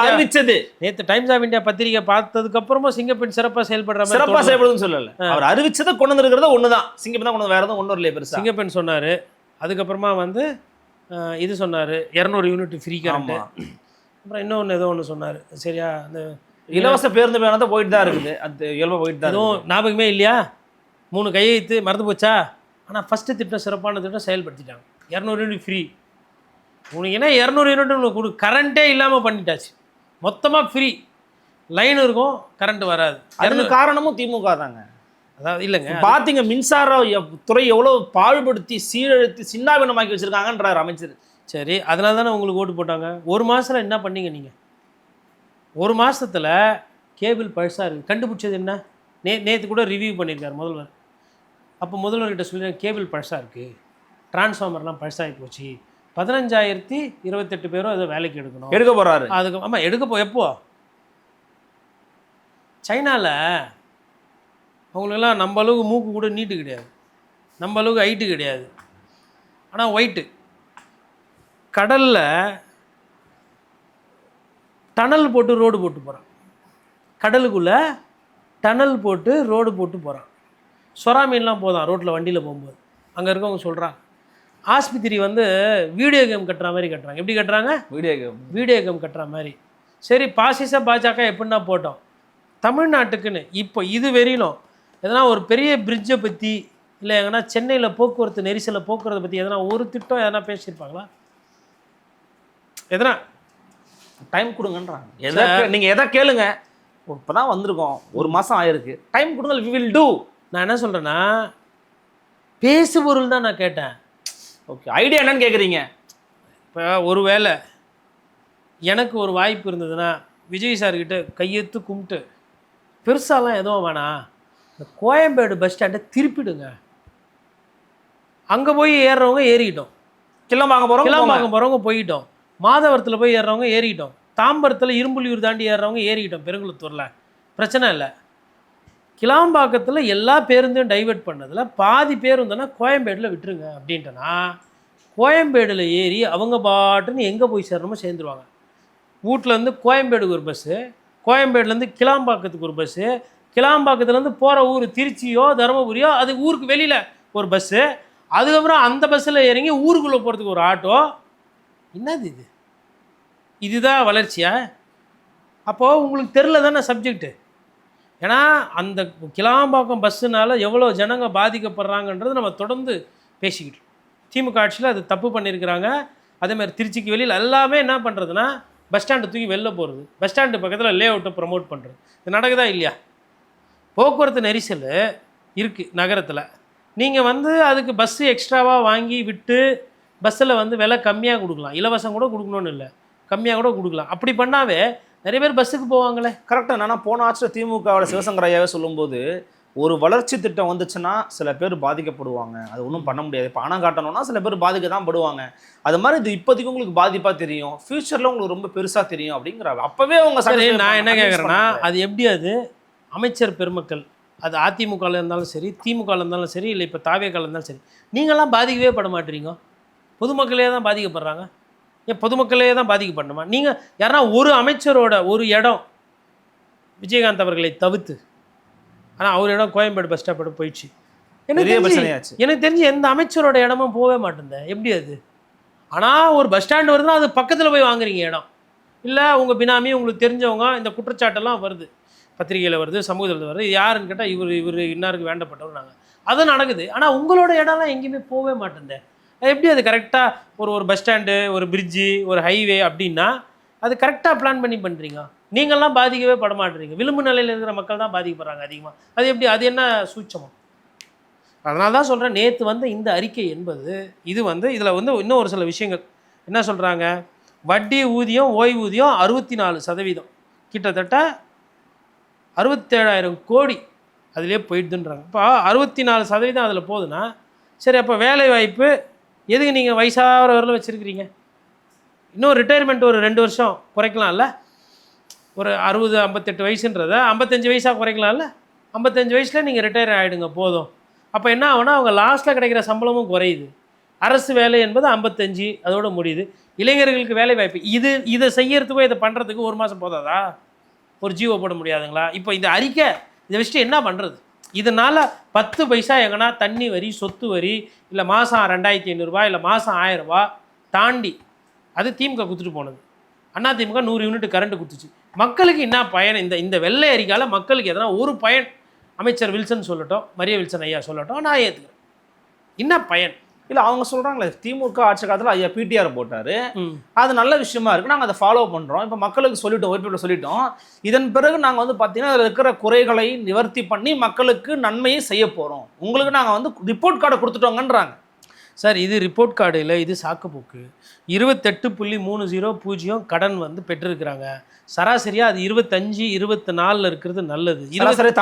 அறிவிச்சது நேற்று டைம்ஸ் ஆஃப் இந்தியா பத்திரிகை பார்த்ததுக்கப்புறமா சிங்கப்பெண் சிறப்பாக செயல்படுற மாதிரி சிறப்பாக செயல்படுதுன்னு சொல்லலை. அவர் அறிவிச்சதை கொண்டு வந்துருக்கிறத ஒன்று தான், சிங்கப்பெண் தான் கொண்டு வேறு எதுவும் ஒன்றும் இல்லையே பெருசாக. சிங்கப்பெண் சொன்னார். அதுக்கப்புறமா வந்து இது சொன்னார், 200 யூனிட் ஃப்ரீ கரண்ட். அப்புறம் இன்னொன்று ஏதோ ஒன்று சொன்னார். சரியா? அந்த இலவச பேருந்து பேருந்து தான் போயிட்டு தான் இருக்குது, அது இயல்பாக போயிட்டு தான். எதுவும் ஞாபகமே இல்லையா? 3 கையெழுத்து மறந்து போச்சா? ஆனால் ஃபஸ்ட்டு திட்டம் சிறப்பான திட்டம் செயல்படுத்திட்டாங்க. 200 யூனிட் ஃப்ரீ. உனக்கு என்ன 200 யூனிட் உனக்கு கொடு, கரண்ட்டே இல்லாமல் பண்ணிட்டாச்சு. மொத்தமாக ஃப்ரீ, லைன் இருக்கும், கரண்ட் வராது. அதுக்கு காரணமும் திமுக தாங்க. அதாவது இல்லைங்க, பார்த்தீங்க மின்சார துறை எவ்வளோ பாழ்படுத்தி சீரழித்து சின்னாபின்னமாக்கி வச்சுருக்காங்கன்றார் அமைச்சர். சரி, அதனால தானே உங்களுக்கு ஓட்டு போட்டாங்க. ஒரு மாதத்தில் என்ன பண்ணீங்க நீங்கள்? ஒரு மாதத்தில் கேபிள் பழசாக இருக்குது. கண்டுபிடிச்சது என்ன? நேற்று கூட ரிவ்யூ பண்ணியிருக்கார் முதல்வர். அப்போ முதல்வர்கிட்ட சொல்லி கேபிள் பழசாக இருக்குது, டிரான்ஸ்ஃபார்மர்லாம் பழசாகி போச்சு, 15,028 பேரும் அதை வேலைக்கு எடுக்க போகிறாரு. அதுக்கு ஆமாம் எப்போ? சைனாவில் அவங்களுக்கெல்லாம் நம்ம அளவுக்கு மூக்கு கூட நீட்டு கிடையாது, நம்ம அளவுக்கு ஹைட்டு கிடையாது, ஆனால் ஒயிட்டு. கடலில் டனல் போட்டு ரோடு போட்டு போகிறான், கடலுக்குள்ளே டனல் போட்டு ரோடு போட்டு போகிறான். சொரா மீன்லாம் போதான் ரோட்டில் வண்டியில் போகும்போது. அங்கே இருக்கவங்க சொல்கிறாங்க ஆஸ்பத்திரி வீடியோ கேம் கட்டுற மாதிரி கட்டுறாங்க. எப்படி கட்டுறாங்க? வீடியோ கேம் கட்டுற மாதிரி. சரி, பாசிச பாஜக எப்படின்னா போட்டோம், தமிழ்நாட்டுக்குன்னு இப்போ இது வெறியிலும் எதனா ஒரு பெரிய பிரிட்ஜை பற்றி இல்லை எங்கன்னா சென்னையில் போக்குவரத்து நெரிசலை போக்குவரத்தை பற்றி எதனா ஒரு திட்டம் எதனா பேசியிருப்பாங்களா? எதனா டைம் கொடுங்கன்றாங்க. நீங்கள் எதை கேளுங்க, இப்போ தான் வந்திருக்கோம், ஒரு மாதம் ஆயிருக்கு, டைம் கொடுங்க, வி வில் டூ. நான் என்ன சொல்கிறேன்னா பேசு பொருள் தான் நான் கேட்டேன். ஓகே, ஐடியா என்னன்னு கேட்குறீங்க? இப்போ ஒரு வேளை எனக்கு ஒரு வாய்ப்பு இருந்ததுன்னா விஜய் சார்கிட்ட கையெழுத்து கும்பிட்டு பெருசாலாம் எதுவும் வேணாம், இந்த கோயம்பேடு பஸ் ஸ்டாண்டை திருப்பிடுங்க, அங்கே போய் ஏறுறவங்க ஏறிக்கிட்டோம், கிளம்பாக்கம் போகிறவங்க போயிட்டோம், மாதவரத்தில் போய் ஏறுறவங்க ஏறிக்கிட்டோம், தாம்பரத்தில் இரும்புலியூர் தாண்டி ஏறுறவங்க ஏறிக்கிட்டோம், பெருங்குளத்தூரில் பிரச்சனை இல்லை. கிளாம்பாக்கத்தில் எல்லா பேருந்தையும் டைவெர்ட் பண்ணதில் பாதி பேருந்துன்னா கோயம்பேடில் விட்டுருங்க அப்படின்ட்டுனா கோயம்பேடில் ஏறி அவங்க பாட்டுன்னு எங்கே போய் சேரணுமோ சேர்ந்துருவாங்க. வீட்டிலேருந்து கோயம்பேடுக்கு ஒரு பஸ்ஸு, கோயம்பேடுலேருந்து கிளாம்பாக்கத்துக்கு ஒரு பஸ்ஸு, கிளாம்பாக்கத்துலேருந்து போகிற ஊர் திருச்சியோ தருமபுரியோ அது ஊருக்கு வெளியில் ஒரு பஸ்ஸு, அதுக்கப்புறம் அந்த பஸ்ஸில் இறங்கி ஊருக்குள்ளே போகிறதுக்கு ஒரு ஆட்டோ. என்னது இது? இதுதான் வளர்ச்சியா? அப்போது உங்களுக்கு தெரில தானே சப்ஜெக்டு. ஏன்னா அந்த கிளாம்பாக்கம் பஸ்ஸுனால எவ்வளோ ஜனங்க பாதிக்கப்படுறாங்கன்றது நம்ம தொடர்ந்து பேசிக்கிட்டு. திமுக ஆட்சியில் அது தப்பு பண்ணியிருக்கிறாங்க. அதேமாதிரி திருச்சிக்கு வெளியில் எல்லாமே என்ன பண்ணுறதுன்னா பஸ் ஸ்டாண்டை தூக்கி வெளில போகிறது, பஸ் ஸ்டாண்டு பக்கத்தில் லே அவுட்டை ப்ரமோட் பண்ணுறது. இது நடக்குதா இல்லையா? போக்குவரத்து நெரிசல் இருக்குது நகரத்தில். நீங்கள் அதுக்கு பஸ்ஸு எக்ஸ்ட்ராவாக வாங்கி விட்டு பஸ்ஸில் விலை கம்மியாக கொடுக்கலாம், இலவசம் கூட கொடுக்கணும்னு இல்லை, கம்மியாக கூட கொடுக்கலாம். அப்படி பண்ணாவே நிறைய பேர் பஸ்ஸுக்கு போவாங்களே. கரெக்டாக. என்னன்னா போன ஆட்சியில் திமுகவோட சிவசங்கர் ஐயாவே சொல்லும்போது ஒரு வளர்ச்சி திட்டம் வந்துச்சுன்னா சில பேர் பாதிக்கப்படுவாங்க, அது ஒன்றும் பண்ண முடியாது. பணம் காட்டணும்னா சில பேர் பாதிக்க தான் படுவாங்க. அது மாதிரி இது இப்போதைக்கு உங்களுக்கு பாதிப்பாக தெரியும், ஃப்யூச்சரில் உங்களுக்கு ரொம்ப பெருசாக தெரியும் அப்படிங்கிறாங்க. அப்போவே அவங்க சரி, நான் என்ன கேட்குறேன்னா அது எப்படி அது அமைச்சர் பெருமக்கள், அது அதிமுகவில் இருந்தாலும் சரி, திமுகவில் இருந்தாலும் சரி, இல்லை இப்போ தாவேக்காவில் இருந்தாலும் சரி, நீங்களாம் பாதிக்கவே பட மாட்டீங்க, பொதுமக்களே தான் பாதிக்கப்படுறாங்க. ஏன் பொதுமக்களே தான் பாதிக்கப்படணுமா? நீங்கள் யாரா ஒரு அமைச்சரோட ஒரு இடம் விஜயகாந்த் அவர்களை தவிர்த்து, ஆனால் அவர் இடம் கோயம்பேடு பஸ் ஸ்டாப்போட போயிடுச்சு. எனக்கு தெரிஞ்சு எந்த அமைச்சரோட இடமும் போகவே மாட்டேன். எப்படி அது? ஆனால் ஒரு பஸ் ஸ்டாண்டு வருதுன்னா அது பக்கத்தில் போய் வாங்குறீங்க இடம். இல்லை உங்கள் பினாமி உங்களுக்கு தெரிஞ்சவங்க, இந்த குற்றச்சாட்டெல்லாம் வருது, பத்திரிகையில் வருது, சமூகத்தில் வருது, இது யாருன்னு கேட்டால் இவர் இன்னாருக்கு வேண்டப்பட்டவர் நாங்கள், அது நடக்குது. ஆனால் உங்களோட இடம்லாம் எங்கேயுமே போகவே மாட்டேன். எப்படி அது கரெக்டாக ஒரு பஸ் ஸ்டாண்டு, ஒரு பிரிட்ஜு, ஒரு ஹைவே அப்படின்னா அது கரெக்டாக பிளான் பண்ணி பண்ணுறீங்க. நீங்கள்லாம் பாதிக்கவே பட மாட்டேறீங்க, விளிம்பு நிலையில் இருக்கிற மக்கள் தான் பாதிக்கப்படுறாங்க அதிகமாக. அது எப்படி? அது என்ன சூட்சமம்? அதனால தான் சொல்கிறேன், நேற்று இந்த அறிக்கை என்பது இது இதில் இன்னும் ஒரு சில விஷயங்கள் என்ன சொல்கிறாங்க, வட்டி ஊதியம் ஓய்வூதியம் 64%, கிட்டத்தட்ட 67,000 கோடி அதிலே போயிடுதுன்றாங்க. இப்போ 64% அதில் போகுதுன்னா சரி, அப்போ வேலை வாய்ப்பு எதுக்கு நீங்கள் வயசாகிற வரல வச்சுருக்கிறீங்க? இன்னும் ரிட்டையர்மெண்ட் ஒரு 2 வருஷம் குறைக்கலாம்ல? ஒரு 60-58 வயசுன்றதை 55 வயசாக குறைக்கலாம்ல? 55 வயசில் நீங்கள் ரிட்டையர் ஆகிடுங்க போதும். அப்போ என்ன ஆகுனா அவங்க லாஸ்ட்டில் கிடைக்கிற சம்பளமும் குறையுது. அரசு வேலை என்பது 55, அதோடு முடியுது. இளைஞர்களுக்கு வேலை வாய்ப்பு இதை செய்யறதுக்கோ இதை பண்ணுறதுக்கு ஒரு மாதம் போதாதா? ஒரு ஜீவோ போட முடியாதுங்களா? இப்போ இந்த அறிக்கை இதை வச்சுட்டு என்ன பண்ணுறது? இதனால் 10 பைசா எங்கன்னா தண்ணி வரி, சொத்து வரி, இல்லை மாதம் 2,500 ரூபா, இல்லை மாதம் 1000 ரூபா தாண்டி அது திமுக கொடுத்துட்டு போனது. அதிமுக 100 யூனிட் கரண்ட் கொடுத்துச்சு. மக்களுக்கு என்ன பயன்? இந்த வெள்ளை அறிக்கையால் மக்களுக்கு எதனா ஒரு பயன் அமைச்சர் வில்சன் சொல்லட்டும், மரிய வில்சன் ஐயா சொல்லட்டும், நான் ஏற்றுக்கிறேன். என்ன பயன்? இல்லை அவங்க சொல்கிறாங்களே திமுக ஆட்சி காலத்தில் ஐயா பிடிஆர் போட்டார், அது நல்ல விஷயமா இருக்குது, நாங்கள் அதை ஃபாலோ பண்ணுறோம், இப்போ மக்களுக்கு சொல்லிட்டோம், ஒய்பியில் சொல்லிட்டோம், இதன் பிறகு நாங்கள் வந்து பார்த்தீங்கன்னா அதில் இருக்கிற குறைகளை நிவர்த்தி பண்ணி மக்களுக்கு நன்மையை செய்ய போகிறோம், உங்களுக்கு நாங்கள் வந்து ரிப்போர்ட் கார்டை கொடுத்துட்டோங்கன்றாங்க. சார் இது ரிப்போர்ட் கார்டு இல்லை, இது சாக்குப்போக்கு. 28.30 கடன் வந்து பெற்றிருக்கிறாங்க. சராசரியாக அது 25, 24 இருக்கிறது நல்லது. சராசரியை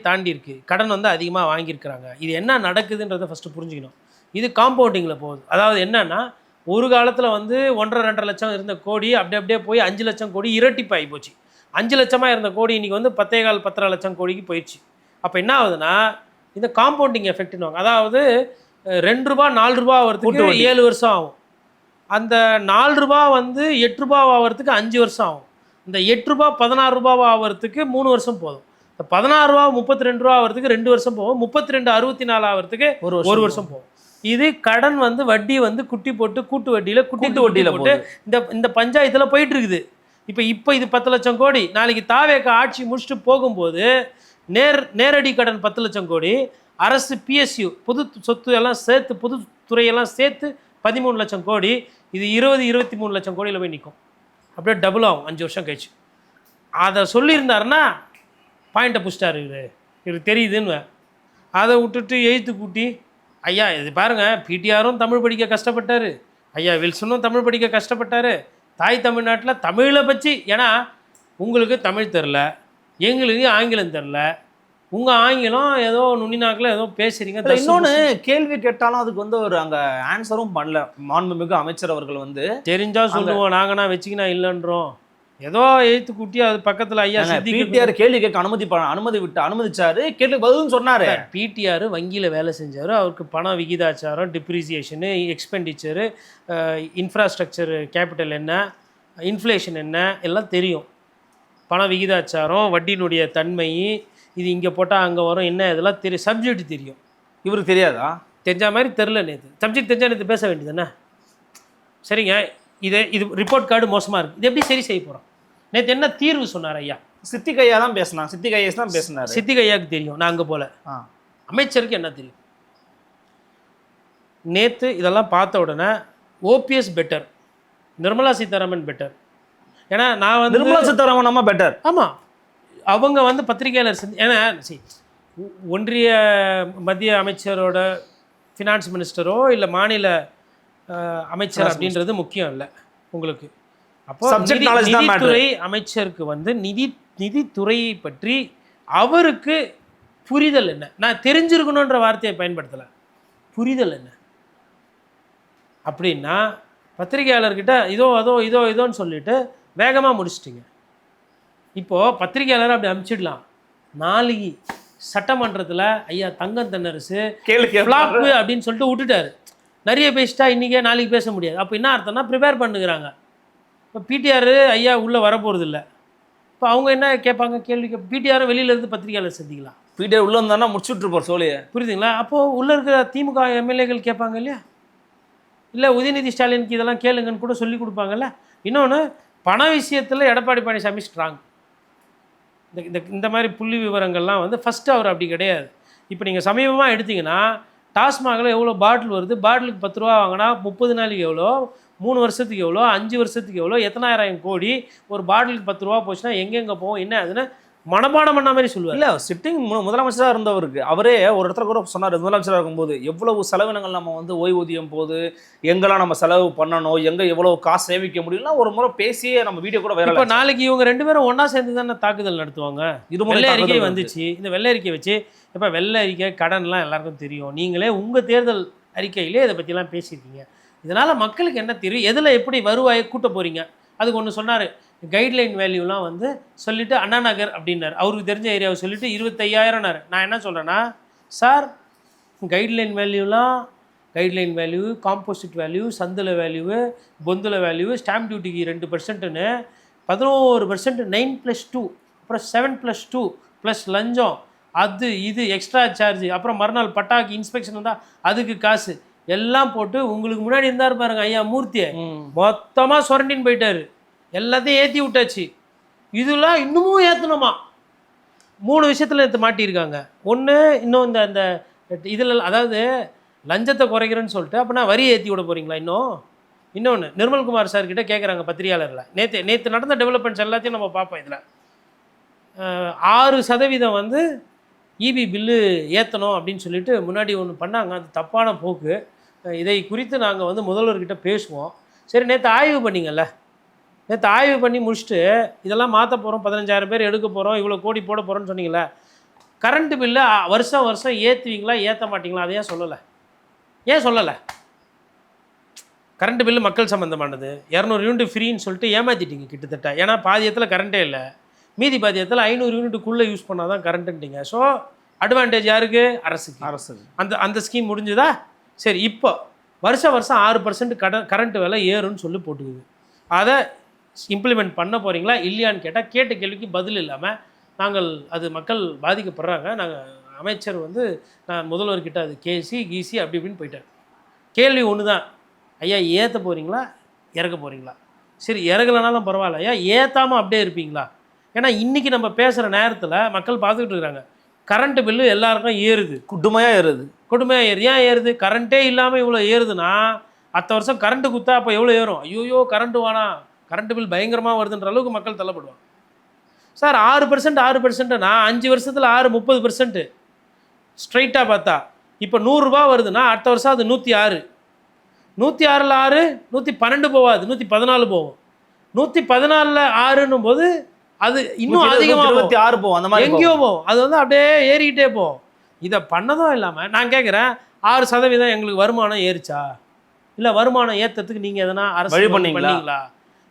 தாண்டி இருக்கு. கடன் வந்து அதிகமாக வாங்கியிருக்கிறாங்க. இது என்ன நடக்குதுன்றதை ஃபஸ்ட்டு புரிஞ்சுக்கணும். இது காம்பவுண்டிங்கில் போகுது. அதாவது என்னன்னா, ஒரு காலத்தில் வந்து 1.5-2 லட்சம் இருந்த கோடி அப்படியே போய் 5 லட்சம் கோடி இரட்டிப்பாகி போச்சு. 5 லட்சமாக இருந்த கோடி இன்றைக்கி வந்து 10.25-10 லட்சம் கோடிக்கு போயிடுச்சு. அப்போ என்ன ஆகுதுன்னா, இந்த காம்பவுண்டிங் எஃபெக்ட்னுவாங்க. அதாவது ₹2 ₹4 ஆகிறதுக்கு 7 வருஷம் ஆகும். அந்த ₹4 வந்து ₹8 ஆகிறதுக்கு 5 வருஷம் ஆகும். இந்த ₹8 ₹16 ஆகிறதுக்கு 3 வருஷம் போதும். இந்த ₹16 ₹32 ஆகிறதுக்கு 2 வருஷம் போகும். 32 64 ஆகிறதுக்கு 1 வருஷம் போகும். இது கடன் வந்து வட்டி வந்து குட்டி போட்டு கூட்டு வட்டியில் போட்டு இந்த பஞ்சாயத்தில் போயிட்டு இருக்குது. இப்போ இது 10 லட்சம் கோடி, நாளைக்கு தாவேக ஆட்சி முடிச்சுட்டு போகும்போது நேரடி கடன் 10 லட்சம் கோடி, அரசு பிஎஸ்யூ பொது சொத்து எல்லாம் சேர்த்து பொது துறையெல்லாம் சேர்த்து 13 லட்சம் கோடி, இது 20-23 லட்சம் கோடியில் போய் நிற்கும். அப்படியே டபுள் ஆகும் 5 வருஷம் கழிச்சு. அதை சொல்லியிருந்தாருன்னா பாயிண்ட்டை புடிச்சிட்டாரு, இவர் தெரியுதுன்னு. அதை விட்டுட்டு எழுத்து கூட்டி, ஐயா இது பாருங்கள், பிடிஆரும் தமிழ் படிக்க கஷ்டப்பட்டார், ஐயா வில்சனும் தமிழ் படிக்க கஷ்டப்பட்டார், தாய் தமிழ்நாட்டில் தமிழை பற்றி, ஏன்னா உங்களுக்கு தமிழ் தெரில, எங்களுக்கு ஆங்கிலம் தெரில, உங்கள் ஆங்கிலம் ஏதோ நுண்ணினாக்கில் ஏதோ பேசுகிறீங்க. இன்னொன்று கேள்வி கேட்டாலும் அதுக்கு வந்து ஒரு அங்கே ஆன்சரும் பண்ணல. மாண்புமிகு அமைச்சர் அவர்கள் வந்து தெரிஞ்சால் சொல்லுவோம், நாங்கள்னா வச்சுக்கினா இல்லைன்றோம். ஏதோ எழுத்து கூட்டி அது பக்கத்தில் ஐயா பிடிஆர் கேள்வி கேட்க அனுமதிச்சாரு, கேள்வி பதிலும் சொன்னார். பிடிஆர் வங்கியில் வேலை செஞ்சார், அவருக்கு பணம் விகிதாச்சாரம், டிப்ரிசியேஷனு, எக்ஸ்பெண்டிச்சரு, இன்ஃப்ராஸ்ட்ரக்சர், கேபிட்டல் என்ன, இன்ஃப்ளேஷன் என்ன எல்லாம் தெரியும். பண விகிதாச்சாரம், வட்டியினுடைய தன்மை, இது இங்கே போட்டால் அங்கே வரும் என்ன, இதெல்லாம் தெரியும். சப்ஜெக்ட் தெரியும். இவருக்கு தெரியாதா? தெரிஞ்ச மாதிரி தெரில. நேற்று சப்ஜெக்ட் தெரிஞ்சால் நேற்று பேச வேண்டியதுதானே? சரிங்க, இது ரிப்போர்ட் கார்டு மோசமாக இருக்குது, இது எப்படி சரி செய்ய போகிறோம்? நேற்று என்ன தீர்வு சொன்னார் ஐயா? சித்திக் ஐயா தான் பேசினான். சித்திக் ஐயா தான் பேசினார். சித்திக் ஐயாவுக்கு தெரியும், நான் அங்கே போல. அமைச்சருக்கு என்ன தெரியும்? நேற்று இதெல்லாம் பார்த்த உடனே OPS better, Nirmala Sitharaman better. ஏன்னா நான் வந்து நிர்மலா சீதாராமன் அம்மா பெட்டர். ஆமாம், அவங்க வந்து பத்திரிகையாளர் ஏன்னா ஒன்றிய மத்திய அமைச்சரோட ஃபினான்ஸ் மினிஸ்டரோ இல்லை மாநில அமைச்சர் அப்படின்றது முக்கியம் இல்லை உங்களுக்கு. அப்போ நிதித்துறை அமைச்சருக்கு வந்து நிதித்துறையை பற்றி அவருக்கு புரிதல் என்ன? நான் தெரிஞ்சிருக்கணுன்ற வார்த்தையை பயன்படுத்தலை, புரிதல் என்ன அப்படின்னா, பத்திரிகையாளர்கிட்ட இதோன்னு சொல்லிட்டு வேகமாக முடிச்சிட்டிங்க. இப்போது பத்திரிகையாளர் அப்படி அனுப்பிச்சிடலாம். நாளைக்கு சட்டமன்றத்தில் ஐயா தங்கம் தென்னரசு ஃப்ளாப்பு அப்படின்னு சொல்லிட்டு விட்டுட்டாரு, நிறைய பேசிட்டா இன்றைக்கே நாளைக்கு பேச முடியாது. அப்போ என்ன அர்த்தம்னா ப்ரிப்பேர் பண்ணுகிறாங்க. இப்போ பிடிஆர் ஐயா உள்ளே வரப்போகிறது இல்லை. இப்போ அவங்க என்ன கேட்பாங்க கேள்வி? பிடிஆரும் வெளியிலேருந்து பத்திரிகையாளர் சந்திக்கலாம். பிடிஆர் உள்ளே இருந்தானா முடிச்சுட்ருப்போம் சோழியை, புரியுதுங்களா? அப்போது உள்ளே இருக்கிற திமுக எம்எல்ஏக்கள் கேட்பாங்க இல்லையா? இல்லை உதயநிதி ஸ்டாலினுக்கு இதெல்லாம் கேளுங்கன்னு கூட சொல்லி கொடுப்பாங்கல்ல. இன்னொன்று, பண விஷயத்தில் எடப்பாடி பழனிசாமி ஸ்ட்ராங். இந்த மாதிரி புள்ளி விவரங்கள்லாம் வந்து ஃபஸ்ட்டு அவர் அப்படி கிடையாது. இப்போ நீங்கள் சமீபமாக எடுத்திங்கன்னா டாஸ்மாகில் எவ்வளோ பாட்டில் வருது, பாட்டிலுக்கு 10 ரூபா வாங்கினா 30 நாளைக்கு எவ்வளோ, 3 வருஷத்துக்கு எவ்வளோ, 5 வருஷத்துக்கு எவ்வளோ, எத்தனாயிரம் கோடி, ஒரு பாட்டிலுக்கு 10 ரூபா போச்சுன்னா எங்கெங்கே போகும் என்ன அதுன்னு மனப்பாடம் பண்ண மாதிரி சொல்லுவார். இல்லை சிட்டிங் முதலமைச்சராக இருந்தவருக்கு அவரே ஒரு இடத்துல கூட சொன்னார், முதலமைச்சராக இருக்கும்போது எவ்வளவு செலவினங்கள் நம்ம வந்து ஓய்வூதியம் போது எங்கெல்லாம் நம்ம செலவு பண்ணணும், எங்கே எவ்வளோ காசு சேமிக்க முடியும்னா ஒரு முறை பேசியே நம்ம வீடியோ கூட வேற. இப்போ நாளைக்கு இவங்க 2 பேரும் ஒன்றா சேர்ந்து தானே தாக்குதல் நடத்துவாங்க. வெள்ளை அறிக்கை வந்துச்சு. இந்த வெள்ளை அறிக்கை வச்சு இப்போ வெள்ளை அறிக்கை கடன்லாம் எல்லாருக்கும் தெரியும். நீங்களே உங்கள் தேர்தல் அறிக்கையிலே இதை பற்றிலாம் பேசியிருக்கீங்க. இதனால் மக்களுக்கு என்ன தெரியும், எதில் எப்படி வருவாயை கூட்ட போகிறீங்க? அதுக்கு ஒன்று சொன்னார், கைட்லைன் வேல்யூலாம் வந்து சொல்லிவிட்டு அண்ணா நகர் அப்படின்னார், அவருக்கு தெரிஞ்ச ஏரியாவை சொல்லிவிட்டு 25,000னார். நான் என்ன சொல்கிறேன்னா, sir guideline value, composite value, சந்தில் வேல்யூ, பொந்தில் வேல்யூ, ஸ்டாம்ப் டியூட்டிக்கு 2%ன்னு 11%, 9+2, அப்புறம் 7+2 ப்ளஸ் லஞ்சம், அது இது எக்ஸ்ட்ரா சார்ஜ், அப்புறம் மறுநாள் பட்டாக்கு இன்ஸ்பெக்ஷன் வந்தால் அதுக்கு காசு எல்லாம் போட்டு உங்களுக்கு முன்னாடி இருந்தார் பாருங்க ஐயா மூர்த்தியை, மொத்தமாக சுரண்டின்னு போயிட்டார். எல்லாத்தையும் ஏற்றி விட்டாச்சு. இதெல்லாம் இன்னமும் ஏற்றணுமா? 3 விஷயத்தில் எடுத்து மாட்டியிருக்காங்க. ஒன்று, இன்னும் இந்த இதில், அதாவது லஞ்சத்தை குறைக்கிறேன்னு சொல்லிட்டு அப்போ நான் வரி ஏற்றி விட போகிறீங்களா? இன்னொன்று நிர்மல்குமார் சார்கிட்ட கேட்குறாங்க பத்திரிகையாளரில். நேற்று நடந்த டெவலப்மெண்ட்ஸ் எல்லாத்தையும் நம்ம பார்ப்போம். இதில் 6% வந்து இபி பில்லு ஏற்றணும் அப்படின்னு சொல்லிட்டு முன்னாடி ஒன்று பண்ணாங்க. அது தப்பான போக்கு. இதை குறித்து நாங்கள் வந்து முதல்வர்கிட்ட பேசுவோம். சரி, நேற்று ஆய்வு பண்ணிங்கல்ல, நேற்று ஆய்வு பண்ணி முடிச்சுட்டு இதெல்லாம் மாற்ற போகிறோம், 15,000 பேர் எடுக்க போகிறோம், இவ்வளோ கோடி போட போகிறோன்னு சொன்னீங்களே, கரண்ட்டு பில்லை வருஷம் ஏற்றுவீங்களா ஏற்ற மாட்டிங்களா? அதை ஏன் சொல்லலை? கரண்ட் பில்லு மக்கள் சம்மந்தமானது, 200 யூனிட் ஃப்ரீன்னு சொல்லிட்டு ஏமாற்றிட்டீங்க கிட்டத்தட்ட. ஏன்னா பாதியத்தில் கரண்ட்டே இல்லை, மீதி பாதியத்தில் 500 யூனிட்டுக்குள்ளே யூஸ் பண்ணால் தான் கரண்ட்டுன்ட்டிங்க. ஸோ அட்வான்டேஜ் யாருக்கு? அரசுக்கு. அந்த ஸ்கீம் முடிஞ்சுதா? சரி, இப்போ வருஷம் 6% கரண்ட் விலை ஏறும்னு சொல்லி போட்டுக்குது. அதை இம்ப்ளிமெண்ட் பண்ண போகிறீங்களா இல்லையான்னு கேட்டால், கேட்ட கேள்விக்கு பதில் இல்லாமல் நாங்கள் அது மக்கள் பாதிக்கப்படுறாங்க. நாங்கள் அமைச்சர் வந்து நான் முதல்வர்கிட்ட அது கீசி அப்படி இப்படின்னு போயிட்டார். கேள்வி ஒன்று தான், ஐயா ஏற்ற போகிறீங்களா இறக்க போகிறீங்களா? சரி, இறக்கலனாலும் பரவாயில்ல, ஐயா ஏற்றாமல் அப்படியே இருப்பீங்களா? ஏன்னா இன்றைக்கி நம்ம பேசுகிற நேரத்தில் மக்கள் பார்த்துக்கிட்டு இருக்கிறாங்க. கரண்ட்டு பில்லு எல்லாருக்கும் ஏறுது, கொடுமையாக ஏறுது. ஏன் ஏறுது? கரண்ட்டே இல்லாமல் இவ்வளோ ஏறுதுன்னா அடுத்த வருஷம் கரண்ட்டு குத்தா அப்போ எவ்வளோ ஏறும்? ஐயோயோ கரண்ட்டு வேணாம், கரண்ட்டு பில் பயங்கரமாக வருதுன்ற அளவுக்கு மக்கள் தள்ளப்படுவாங்க. சார் 6%னா 5 வருஷத்தில் 30%. ஸ்ட்ரைட்டாக பார்த்தா இப்போ 100 ரூபா வருதுன்னா அடுத்த வருஷம் அது 106. 106ல் 6 112 போகாது, 114 போகும். 114ல் 6ன்னும் போது அது இன்னும் அதிகமாக 26 போகும், அந்த மாதிரி எங்கேயோ போகும். அது வந்து அப்படியே ஏறிக்கிட்டே போகும். இதை பண்ணதும் இல்லாமல் நான் கேட்குறேன், 6% எங்களுக்கு வருமானம் ஏறிச்சா? இல்லை வருமானம் ஏற்றத்துக்கு நீங்கள் எதனா அரசு பண்ணீங்களா?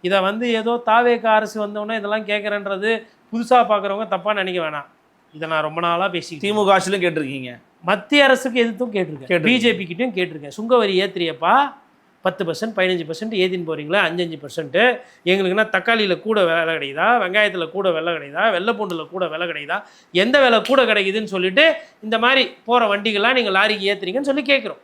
இதை வந்து ஏதோ தாவேக அரசு வந்தோடனே இதெல்லாம் கேட்குறேன்றது புதுசாக பார்க்குறவங்க தப்பாக நினைக்க வேணாம். இதை நான் ரொம்ப நாளாக திமுக ஆட்சியிலும் கேட்டிருக்கீங்க, மத்திய அரசுக்கு எதிர்த்தும் கேட்டிருக்கேன், பிஜேபிக்கிட்டையும் கேட்டிருக்கேன். சுங்கவரி ஏற்றியப்பா 10% 15% ஏற்றின்னு போகிறீங்களா? 5% எங்களுக்குன்னா தக்காளியில் கூட விலை கிடைக்குதா, வெங்காயத்தில் கூட விலை கிடைக்குதா, வெள்ளைப்பூண்டில் கூட விலை கிடைக்குதா, எந்த விலை கூட கிடைக்குதுன்னு சொல்லிட்டு இந்த மாதிரி போகிற வண்டிகள்லாம் நீங்கள் லாரிக்கு ஏற்றுறீங்கன்னு சொல்லி கேட்குறோம்.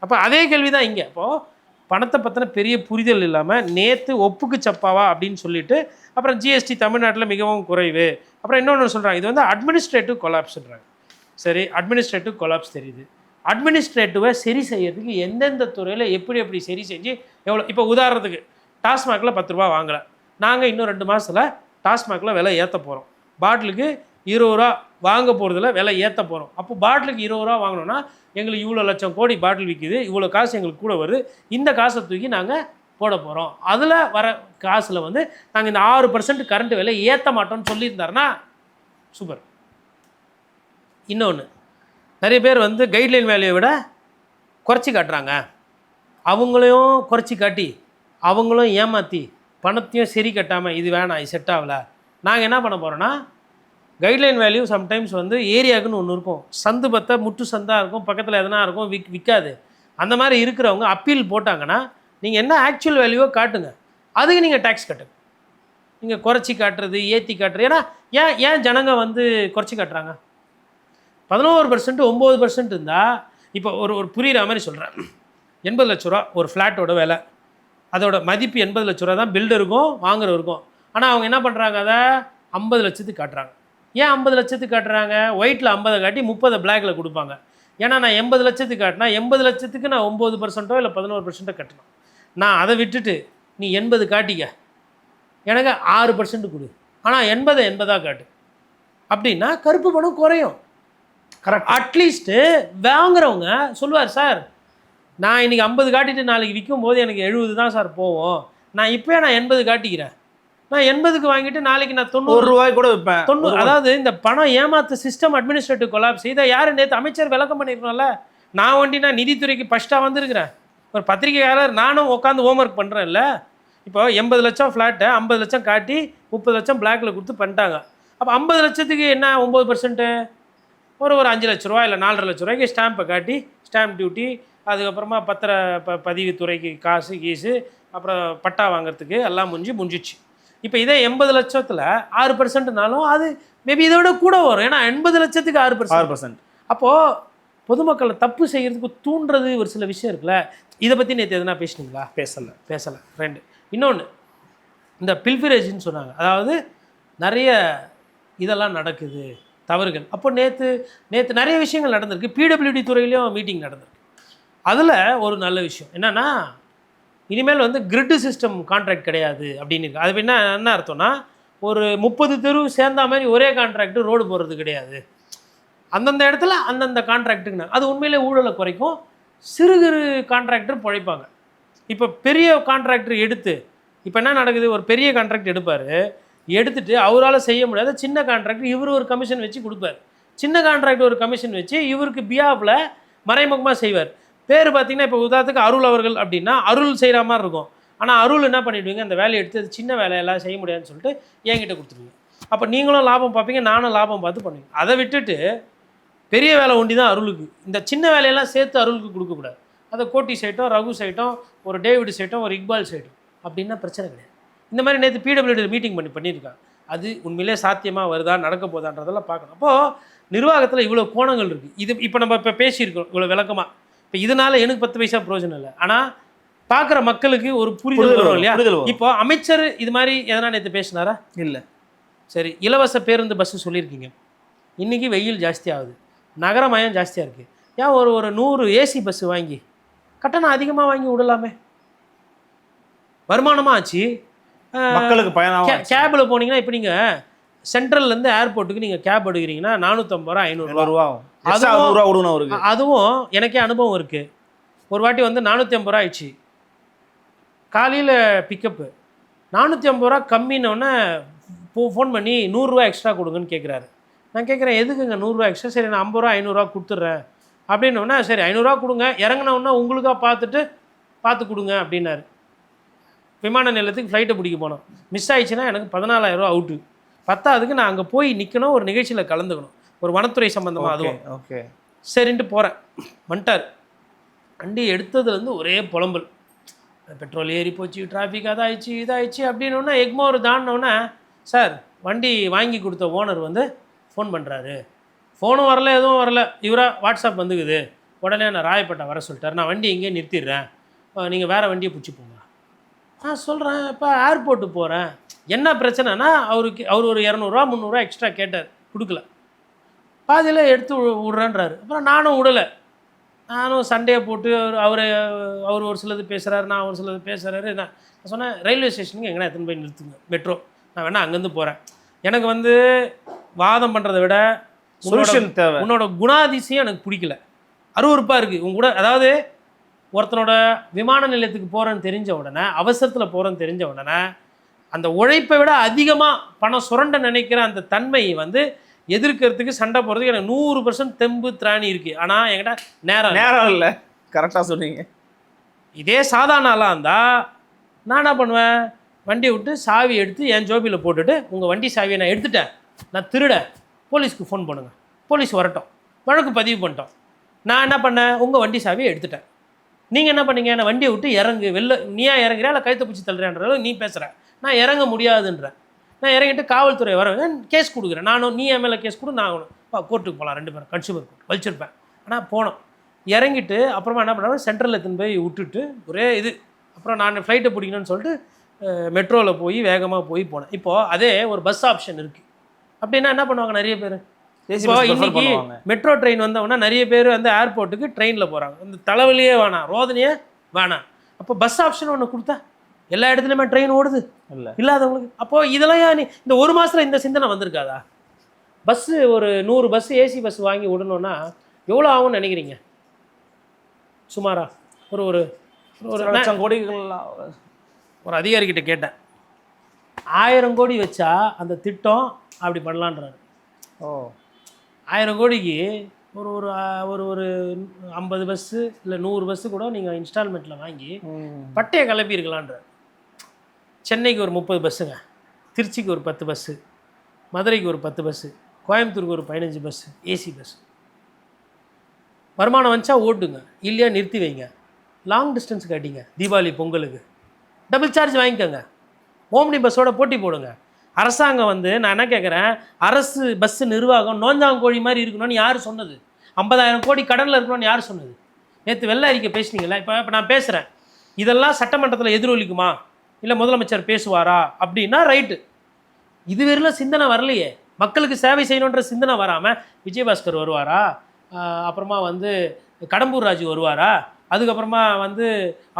அப்போ அதே கேள்வி தான் இங்கே. அப்போது பணத்தை பற்றின பெரிய புரிதல் இல்லாமல் நேற்று ஒப்புக்கு சப்பாவா அப்படின்னு சொல்லிட்டு அப்புறம் ஜிஎஸ்டி தமிழ்நாட்டில் மிகவும் குறைவு, அப்புறம் இன்னொன்று சொல்கிறாங்க இது வந்து அட்மினிஸ்ட்ரேட்டிவ் கொலாப்ஸ்ன்றாங்க. சரி, அட்மினிஸ்ட்ரேட்டிவ் கொலாப்ஸ் தெரியுது. அட்மினிஸ்ட்ரேட்டிவை சரி செய்யறதுக்கு எந்தெந்த துறையில் எப்படி சரி செஞ்சு எவ்வளோ? இப்போ உதாரணத்துக்கு டாஸ்மாகில் 10 ரூபா வாங்கலை, நாங்கள் இன்னும் 2 மாதத்தில் டாஸ்மாகில் விலை ஏற்ற போகிறோம். பாட்டிலுக்கு 20 ரூபா வாங்க போகிறதுல விலை ஏற்ற போகிறோம். அப்போ பாட்டிலுக்கு 20 ரூபா வாங்கினோன்னா எங்களுக்கு இவ்வளோ லட்சம் கோடி பாட்டில் விற்கிது, இவ்வளோ காசு எங்களுக்கு கூட வருது, இந்த காசை தூக்கி நாங்கள் போட போகிறோம். அதில் வர காசில் வந்து நாங்கள் இந்த 6% கரண்ட் விலை ஏற்ற மாட்டோம்னு சொல்லியிருந்தாருன்னா சூப்பர். இன்னொன்று, நிறைய பேர் வந்து கைட்லைன் வேல்யூவை விட குறைச்சி காட்டுறாங்க. அவங்களையும் குறைச்சி காட்டி அவங்களும் ஏமாற்றி பணத்தையும் சரி கட்டாமல் இது வேணாம், இது செட் ஆகலை. நாங்கள் என்ன பண்ண போகிறோன்னா, கைட்லைன் வேல்யூ சம்டைம்ஸ் வந்து ஏரியாவுக்குன்னு ஒன்று இருக்கும், சந்து பத்த முட்டு சந்தாக இருக்கும், பக்கத்தில் எதனா இருக்கும், விற்காது. அந்த மாதிரி இருக்கிறவங்க அப்பீல் போட்டாங்கன்னா நீங்கள் என்ன ஆக்சுவல் வேல்யூவோ காட்டுங்க, அதுக்கு நீங்கள் டேக்ஸ் கட்டுங்க. நீங்கள் குறைச்சி காட்டுறது ஏற்றி காட்டுறது, ஏன்னா ஏன் ஜனங்க வந்து குறைச்சி காட்டுறாங்க? 11% 9% இருந்தால், இப்போ ஒரு புரிகிற மாதிரி சொல்கிறேன், 80 லட்ச ரூபா ஒரு ஃப்ளாட்டோட விலை, அதோட மதிப்பு 80 லட்ச ரூபா தான் பில்டருக்கும் வாங்குறவருக்கும். ஆனால் அவங்க என்ன பண்ணுறாங்க, அதை 50 லட்சத்துக்கு காட்டுறாங்க. ஏன் 50 லட்சத்துக்கு காட்டுறாங்க? ஒயிட்டில் 50 காட்டி 30 பிளாக்கில் கொடுப்பாங்க. ஏன்னா நான் 80 லட்சத்துக்கு காட்டினா 80 லட்சத்துக்கு நான் 9% இல்லை 11% கட்டணும். நான் அதை விட்டுட்டு நீ 80 காட்டிக்க, எனக்கு 6% கொடு, ஆனால் 80 காட்டு அப்படின்னா கருப்பு பணம் குறையும். கரெக்ட். அட்லீஸ்ட்டு வாங்குறவங்க சொல்லுவார், சார் நான் இன்றைக்கி 50 காட்டிட்டு நாளைக்கு விற்கும் போது எனக்கு 70 தான் சார் போவோம், நான் இப்போயே நான் 80 காட்டிக்கிறேன், நான் 80க்கு வாங்கிட்டு நாளைக்கு நான் 90 ரூபாய் கூட விற்பேன். 90. அதாவது இந்த பணம் ஏமாத்து சிஸ்டம் அட்மினிஸ்ட்ரேட்டிவ் கொலாப்ஸ். இதை யார் நேற்று அமைச்சர் விளக்கம் பண்ணியிருக்கணும்ல. நான் ஒண்டினா நிதித்துறைக்கு ஃபஸ்ட்டாக வந்திருக்கிறேன், ஒரு பத்திரிகையாளர், நானும் உட்காந்து ஹோம்ஒர்க் பண்ணுறேன்ல. இப்போ 80 லட்சம் ஃப்ளாட்டை 50 லட்சம் காட்டி 30 லட்சம் பிளாக்கில் கொடுத்து பண்ணிட்டாங்க. அப்போ 50 லட்சத்துக்கு என்ன 9%? ஒரு 5 லட்ச ரூபா இல்லை 4.5 லட்ச ரூபாய்க்கு ஸ்டாம்பை காட்டி ஸ்டாம்ப் டியூட்டி, அதுக்கப்புறமா பதிவுத்துறைக்கு காசு கீஸு, அப்புறம் பட்டா வாங்கிறதுக்கு எல்லாம் முடிஞ்சிச்சு. இப்போ இதே 80 லட்சத்தில் 6%னாலும் அது மேபி இதை விட கூட வரும். ஏன்னா 80 லட்சத்துக்கு 6%. அப்போது பொதுமக்களை தப்பு செய்கிறதுக்கு தூண்டுறது ஒரு சில விஷயம் இருக்குல்ல. இதை பற்றி நேற்று எதுனா பேசுனீங்களா? பேசலை. 2 இன்னொன்று, இந்த பில்ஃபிரேஜ்னு சொன்னாங்க, அதாவது நிறைய இதெல்லாம் நடக்குது தவறுகள். அப்போ நேற்று நிறைய விஷயங்கள் நடந்திருக்கு. பிடபிள்யூடி துறையிலையும் மீட்டிங் நடந்திருக்கு. அதில் ஒரு நல்ல விஷயம் என்னென்னா இனிமேல் வந்து கிரிட்டு சிஸ்டம் கான்ட்ராக்ட் கிடையாது அப்படின்னு இருக்கு. அது என்ன அர்த்தம்னா ஒரு 30 தெரு சேர்ந்த மாதிரி ஒரே கான்ட்ராக்ட் ரோடு போடுறது கிடையாது. அந்தந்த இடத்துல அந்தந்த கான்ட்ராக்டுக்குன்னு அது உண்மையிலே ஊழலை குறைக்கும். சிறு சிறு கான்ட்ராக்டர் பிழைப்பாங்க. இப்போ பெரிய கான்ட்ராக்டர் எடுத்து இப்போ என்ன நடக்குது, ஒரு பெரிய கான்ட்ராக்ட் எடுப்பார், எடுத்துட்டு அவரால் செய்ய முடியாத சின்ன கான்ட்ராக்டர் இவர் ஒரு கமிஷன் வச்சு கொடுப்பார். சின்ன கான்ட்ராக்டர் ஒரு கமிஷன் வச்சு இவருக்கு பியாஃபில் மறைமுகமாக செய்வார். பேர் பார்த்தீங்கன்னா இப்போ உதாரணத்துக்கு அருள் அவர்கள் அப்படின்னா அருள் செய்கிற மாதிரி இருக்கும். ஆனால் அருள் என்ன பண்ணிவிடுவீங்க, அந்த வேலையை எடுத்து அது சின்ன வேலையெல்லாம் செய்ய முடியாதுன்னு சொல்லிட்டு என்கிட்ட கொடுத்துருவீங்க. அப்போ நீங்களும் லாபம் பார்ப்பீங்க, நானும் லாபம் பார்த்து பண்ணுவீங்க. அதை விட்டுட்டு பெரிய வேலை ஒண்டி தான் அருளுக்கு, இந்த சின்ன வேலையெல்லாம் சேர்த்து அருளுக்கு கொடுக்கக்கூடாது. அதை கோட்டி சைட்டும் ரகு சைட்டும் ஒரு டேவிட் சைட்டும் ஒரு இக்பால் சைட்டும் அப்படின்னா பிரச்சனை கிடையாது. இந்த மாதிரி நேற்று பிடபிள்யூடி மீட்டிங் பண்ணியிருக்காங்க. அது உண்மையிலே சாத்தியமாக வருதா நடக்க போதான்றதெல்லாம் பார்க்கணும். அப்போது நிர்வாகத்தில் இவ்வளோ கோணங்கள் இருக்குது. இது இப்போ நம்ம இப்போ பேசியிருக்கோம் இவ்வளோ விளக்கமாக. இப்போ இதனால் எனக்கு 10 பைசா பிரயோஜனம் இல்லை, ஆனால் பார்க்குற மக்களுக்கு ஒரு புரிதல் வரும் இல்லையா. இப்போ அமைச்சர் இது மாதிரி எதனா நேற்று பேசினாரா? இல்லை. சரி, இலவச பேருந்து பஸ்ஸு சொல்லியிருக்கீங்க. இன்றைக்கி வெயில் ஜாஸ்தியாகுது, நகரமயம் ஜாஸ்தியாக இருக்குது. ஏன் ஒரு 100 ஏசி பஸ்ஸு வாங்கி கட்டணம் அதிகமாக வாங்கி விடலாமே, வருமானமாக ஆச்சு, மக்களுக்கு பயணம். கேபில் போனீங்கன்னா இப்போ நீங்கள் சென்ட்ரல்லேருந்து ஏர்போர்ட்டுக்கு நீங்கள் கேப் எடுக்கிறீங்கன்னா 450 ரூபா 500 ரூபா அதுவும் எனக்கே அனுபவம் இருக்குது. ஒரு வாட்டி வந்து 450 ரூபா ஆயிடுச்சு காலையில் பிக்கப்பு. 450 ரூபா கம்மின்னொன்னே ஃபோன் பண்ணி 100 ரூபா எக்ஸ்ட்ரா கொடுங்கன்னு கேட்குறாரு. நான் கேட்குறேன் எதுக்குங்க 100 ரூபா எக்ஸ்ட்ரா? சரி நான் 50 ரூபா 500 ரூபா கொடுத்துட்றேன் அப்படின்னோடனே சரி 500 ரூபா கொடுங்க, இறங்கினோன்னா உங்களுக்காக பார்த்து கொடுங்க அப்படின்னாரு. விமான நிலையத்துக்கு ஃப்ளைட்டை பிடிக்க போனோம், மிஸ் ஆயிடுச்சுன்னா எனக்கு 14,000 ரூபா அவுட்டு. பத்தாவதுக்கு நான் அங்கே போய் நிற்கணும், ஒரு நிகழ்ச்சியில் கலந்துக்கணும், ஒரு வனத்துறை சம்மந்தமாக. அதுவும் ஓகே சரின்ட்டு போகிறேன். வந்துட்டார். வண்டி எடுத்ததுலேருந்து ஒரே புலம்பல், பெட்ரோல் ஏறி போச்சு, டிராஃபிக் அதாயிடுச்சு இதாகிடுச்சு அப்படின்னோடனே எக்மோர் தாண்டினோடனே சார் வண்டி வாங்கி கொடுத்த ஓனர் வந்து ஃபோன் பண்ணுறாரு. ஃபோனும் வரல, எதுவும் வரல, இவராக வாட்ஸ்அப் வந்துக்குது. உடனே நான் ராயப்பேட்டை வர சொல்லிட்டார், நான் வண்டி இங்கேயே நிறுத்திடுறேன், நீங்கள் வேறு வண்டியை பிடிச்சி போங்க. சொல்கிறேன் இப்போ ஏர்போர்ட்டுக்கு போகிறேன். என்ன பிரச்சனைனா அவர் ஒரு 200 ரூபா 300 ரூபா எக்ஸ்ட்ரா கேட்டார், கொடுக்கல. பாதியில் எடுத்து விட்றேன்றாரு. அப்புறம் நானும் விடலை. நானும் சண்டையை போட்டு அவர் ஒரு சிலது பேசுகிறாரு, நான் ஒரு சிலது பேசுகிறாரு. நான் சொன்னேன் ரயில்வே ஸ்டேஷனுக்கு எங்கன்னா எத்தனை போய் நிறுத்துங்க, மெட்ரோ, நான் வேணால் அங்கேருந்து போகிறேன். எனக்கு வந்து வாதம் பண்ணுறதை விட சொல்யூஷன் தேவை. உன்னோட குணாதிசயம் எனக்கு பிடிக்கல, அருவருப்பாக இருக்குது உங்க கூட. அதாவது ஒருத்தனோட விமான நிலையத்துக்கு போகிறேன்னு தெரிஞ்ச உடனே, அவசரத்தில் போகிறேன்னு தெரிஞ்ச உடனே அந்த உழைப்பை விட அதிகமாக பணம் சுரண்ட நினைக்கிற அந்த தன்மையை வந்து எதிர்க்கிறதுக்கு சண்டை போகிறதுக்கு எனக்கு 100% தெம்பு திராணி இருக்குது. ஆனால் என்கிட்ட நேரம் இல்லை. கரெக்டாக சொன்னீங்க. இதே சாதாரண ஆளாக இருந்தால் நான் என்ன பண்ணுவேன், வண்டியை விட்டு சாவி எடுத்து என் ஜோபியில் போட்டுட்டு உங்கள் வண்டி சாவியை நான் எடுத்துட்டேன், நான் திருடேன், போலீஸ்க்கு ஃபோன் பண்ணுங்கள், போலீஸ் வரட்டும், வழக்கு பதிவு பண்ணிட்டோம். நான் என்ன பண்ணேன், உங்கள் வண்டி சாவியை எடுத்துட்டேன். நீங்கள் என்ன பண்ணீங்க, நான் வண்டியை விட்டு இறங்கு, வெளில நீயா இறங்குறியா இல்லை கைத்தை பிடிச்சி தள்ளுறேன்ற நீ பேசுகிற. நான் இறங்க முடியாதுன்றேன். நான் இறங்கிட்டு காவல்துறை வர கேஸ் கொடுக்குறேன். நானும் நீ என் மேலே கேஸ் கொடு, நான் கோர்ட்டுக்கு போகலாம், 2 பேரும் கன்சியூமர் கோர்ட் வலிச்சிருப்பேன். ஆனால் போனோம், இறங்கிட்டு அப்புறமா என்ன பண்ணாலும் சென்ட்ரலில் எடுத்துன்னு போய் விட்டுட்டு ஒரே இது. அப்புறம் நான் ஃப்ளைட்டை பிடிக்கணும்னு சொல்லிட்டு மெட்ரோவில் போய் வேகமாக போனேன். இப்போது அதே ஒரு பஸ் ஆப்ஷன் இருக்குது அப்படின்னா என்ன பண்ணுவாங்க நிறைய பேர். இப்போ இன்றைக்கி மெட்ரோ ட்ரெயின் வந்தவொன்னா நிறைய பேர் வந்து ஏர்போர்ட்டுக்கு ட்ரெயினில் போகிறாங்க. இந்த தலைவலியே வேணாம், ரோதனையே வேணாம். அப்போ பஸ் ஆப்ஷன் ஒன்று கொடுத்தா எல்லா இடத்துலையுமே ட்ரெயின் ஓடுது இல்லை இல்லாதவங்களுக்கு. அப்போது இதெல்லாம் இந்த 1 மாதத்தில் இந்த சிந்தனை வந்திருக்காதா? பஸ்ஸு ஒரு 100 பஸ்ஸு ஏசி பஸ் வாங்கி விடணுன்னா எவ்வளோ ஆகும்னு நினைக்கிறீங்க? சுமாரா ஒரு 1 லட்சம் கோடிகள்லாம். ஒரு அதிகாரிக்கிட்ட கேட்டேன், 1000 கோடி வச்சா அந்த திட்டம் அப்படி பண்ணலான்றாரு. 1000 கோடிக்கு ஒரு ஒரு 50 பஸ்ஸு இல்லை 100 பஸ்ஸு கூட நீங்கள் இன்ஸ்டால்மெண்ட்டில் வாங்கி பட்டையை கிளப்பியிருக்கலான்ற. சென்னைக்கு ஒரு 30 பஸ்ஸுங்க, திருச்சிக்கு ஒரு 10 பஸ்ஸு, மதுரைக்கு ஒரு 10 பஸ்ஸு, கோயம்புத்தூருக்கு ஒரு 15 பஸ்ஸு ஏசி பஸ். வருமானம் வந்துச்சா ஓட்டுங்க, இல்லையா நிறுத்தி வைங்க, லாங் டிஸ்டன்ஸ் கட்டிங்க. தீபாவளி பொங்கலுக்கு டபுள் சார்ஜ் வாங்கிக்கோங்க, ஓம்னி பஸ்ஸோட போட்டி போடுங்க. அரசாங்கம் வந்து நான் என்ன கேட்குறேன், அரசு பஸ்ஸு நிர்வாகம் நோஞ்சாங்கோழி மாதிரி இருக்கணும்னு யார் சொன்னது? 50,000 கோடி கடனில் இருக்கணும்னு யார் சொன்னது? நேற்று வெள்ளை அறிக்கை பேசுனீங்களா? இப்போ நான் பேசுகிறேன், இதெல்லாம் சட்டமன்றத்தில் எதிரொலிக்குமா, இல்லை முதலமைச்சர் பேசுவாரா அப்படின்னா ரைட்டு. இதுவரையிலும் சிந்தனை வரலையே. மக்களுக்கு சேவை செய்யணுன்ற சிந்தனை வராமல் விஜயபாஸ்கர் வருவாரா, அப்புறமா வந்து கடம்பூர் ராஜு வருவாரா, அதுக்கப்புறமா வந்து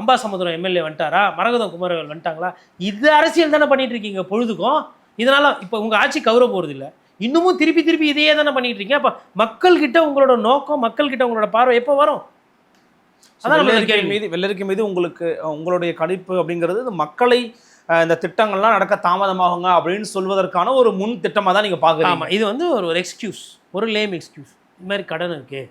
அம்பாசமுத்திரம் எம்எல்ஏ வந்துட்டாரா, மரகதம் குமரவேல் வந்துட்டாங்களா, இது அரசியல் தானே பண்ணிட்டு இருக்கீங்க பொழுதுக்கும். இதனால் இப்போ உங்கள் ஆட்சி கௌரவ போகிறது இல்லை, இன்னமும் திருப்பி திருப்பி இதையே தானே பண்ணிட்டு இருக்கீங்க. அப்போ மக்கள்கிட்ட உங்களோட நோக்கம், மக்கள்கிட்ட உங்களோட பார்வை எப்போ வரும்? அதான் வெள்ளரிக்கை மீது உங்களுக்கு உங்களுடைய கணிப்பு அப்படிங்கிறது மக்களை இந்த திட்டங்கள்லாம் நடக்க தாமதமாகுங்க அப்படின்னு சொல்வதற்கான ஒரு முன் திட்டமாக தான் நீங்கள் பார்க்குறீங்க. ஆமாம், இது வந்து ஒரு எக்ஸ்கியூஸ், ஒரு லேம் எக்ஸ்கியூஸ். இது மாதிரி கடன் இருக்குது,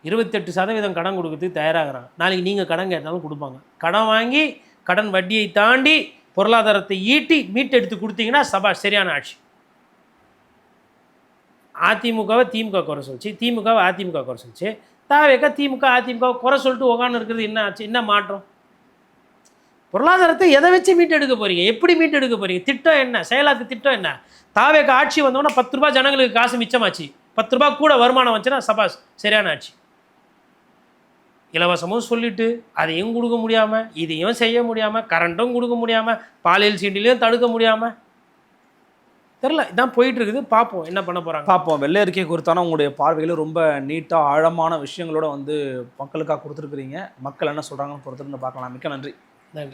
28% கடன் கொடுக்கறதுக்கு தயாராகிறாங்க, நாளைக்கு நீங்கள் கடன் கேட்டாலும் கொடுப்பாங்க. கடன் வாங்கி கடன் வட்டியை தாண்டி பொருளாதாரத்தை ஈட்டி மீட்டெடுத்து கொடுத்தீங்கன்னா சபா சரியான ஆட்சி. அதிமுகவை திமுக குறை சொல்லிச்சு, திமுகவை அதிமுக குறை சொல்லிச்சு, தாவேக்கா திமுக அதிமுக குறை சொல்லிட்டு உட்காந்து இருக்கிறது என்ன ஆச்சு? என்ன மாற்றம்? பொருளாதாரத்தை எதை வச்சு மீட்டெடுக்க போகிறீங்க? எப்படி மீட்டெடுக்க போகிறீங்க? திட்டம் என்ன? செயலாக்கு திட்டம் என்ன? தாவேக்கா ஆட்சி வந்தோன்னா 10 ரூபா ஜனங்களுக்கு காசு மிச்சமாச்சு, 10 ரூபா கூட வருமானம் வந்துச்சுன்னா சபாஸ் சரியான ஆட்சி. இலவசமும் சொல்லிட்டு அதையும் கொடுக்க முடியாமல், இதையும் செய்ய முடியாமல், கரண்ட்டும் கொடுக்க முடியாமல், பாலியல் சீண்டிலையும் தடுக்க முடியாமல், தெரில, இதான் போயிட்டு இருக்குது. பார்ப்போம் என்ன பண்ண போகிறாங்க, பார்ப்போம். வெள்ளை அறிக்கை குறித்தான உங்களுடைய பார்வையில் ரொம்ப நீட்டாக ஆழமான விஷயங்களோட வந்து மக்களுக்காக கொடுத்துருக்குறீங்க. மக்கள் என்ன சொல்கிறாங்கன்னு பொறுத்திருந்து பார்க்கலாம். மிக்க நன்றி. நன்றி.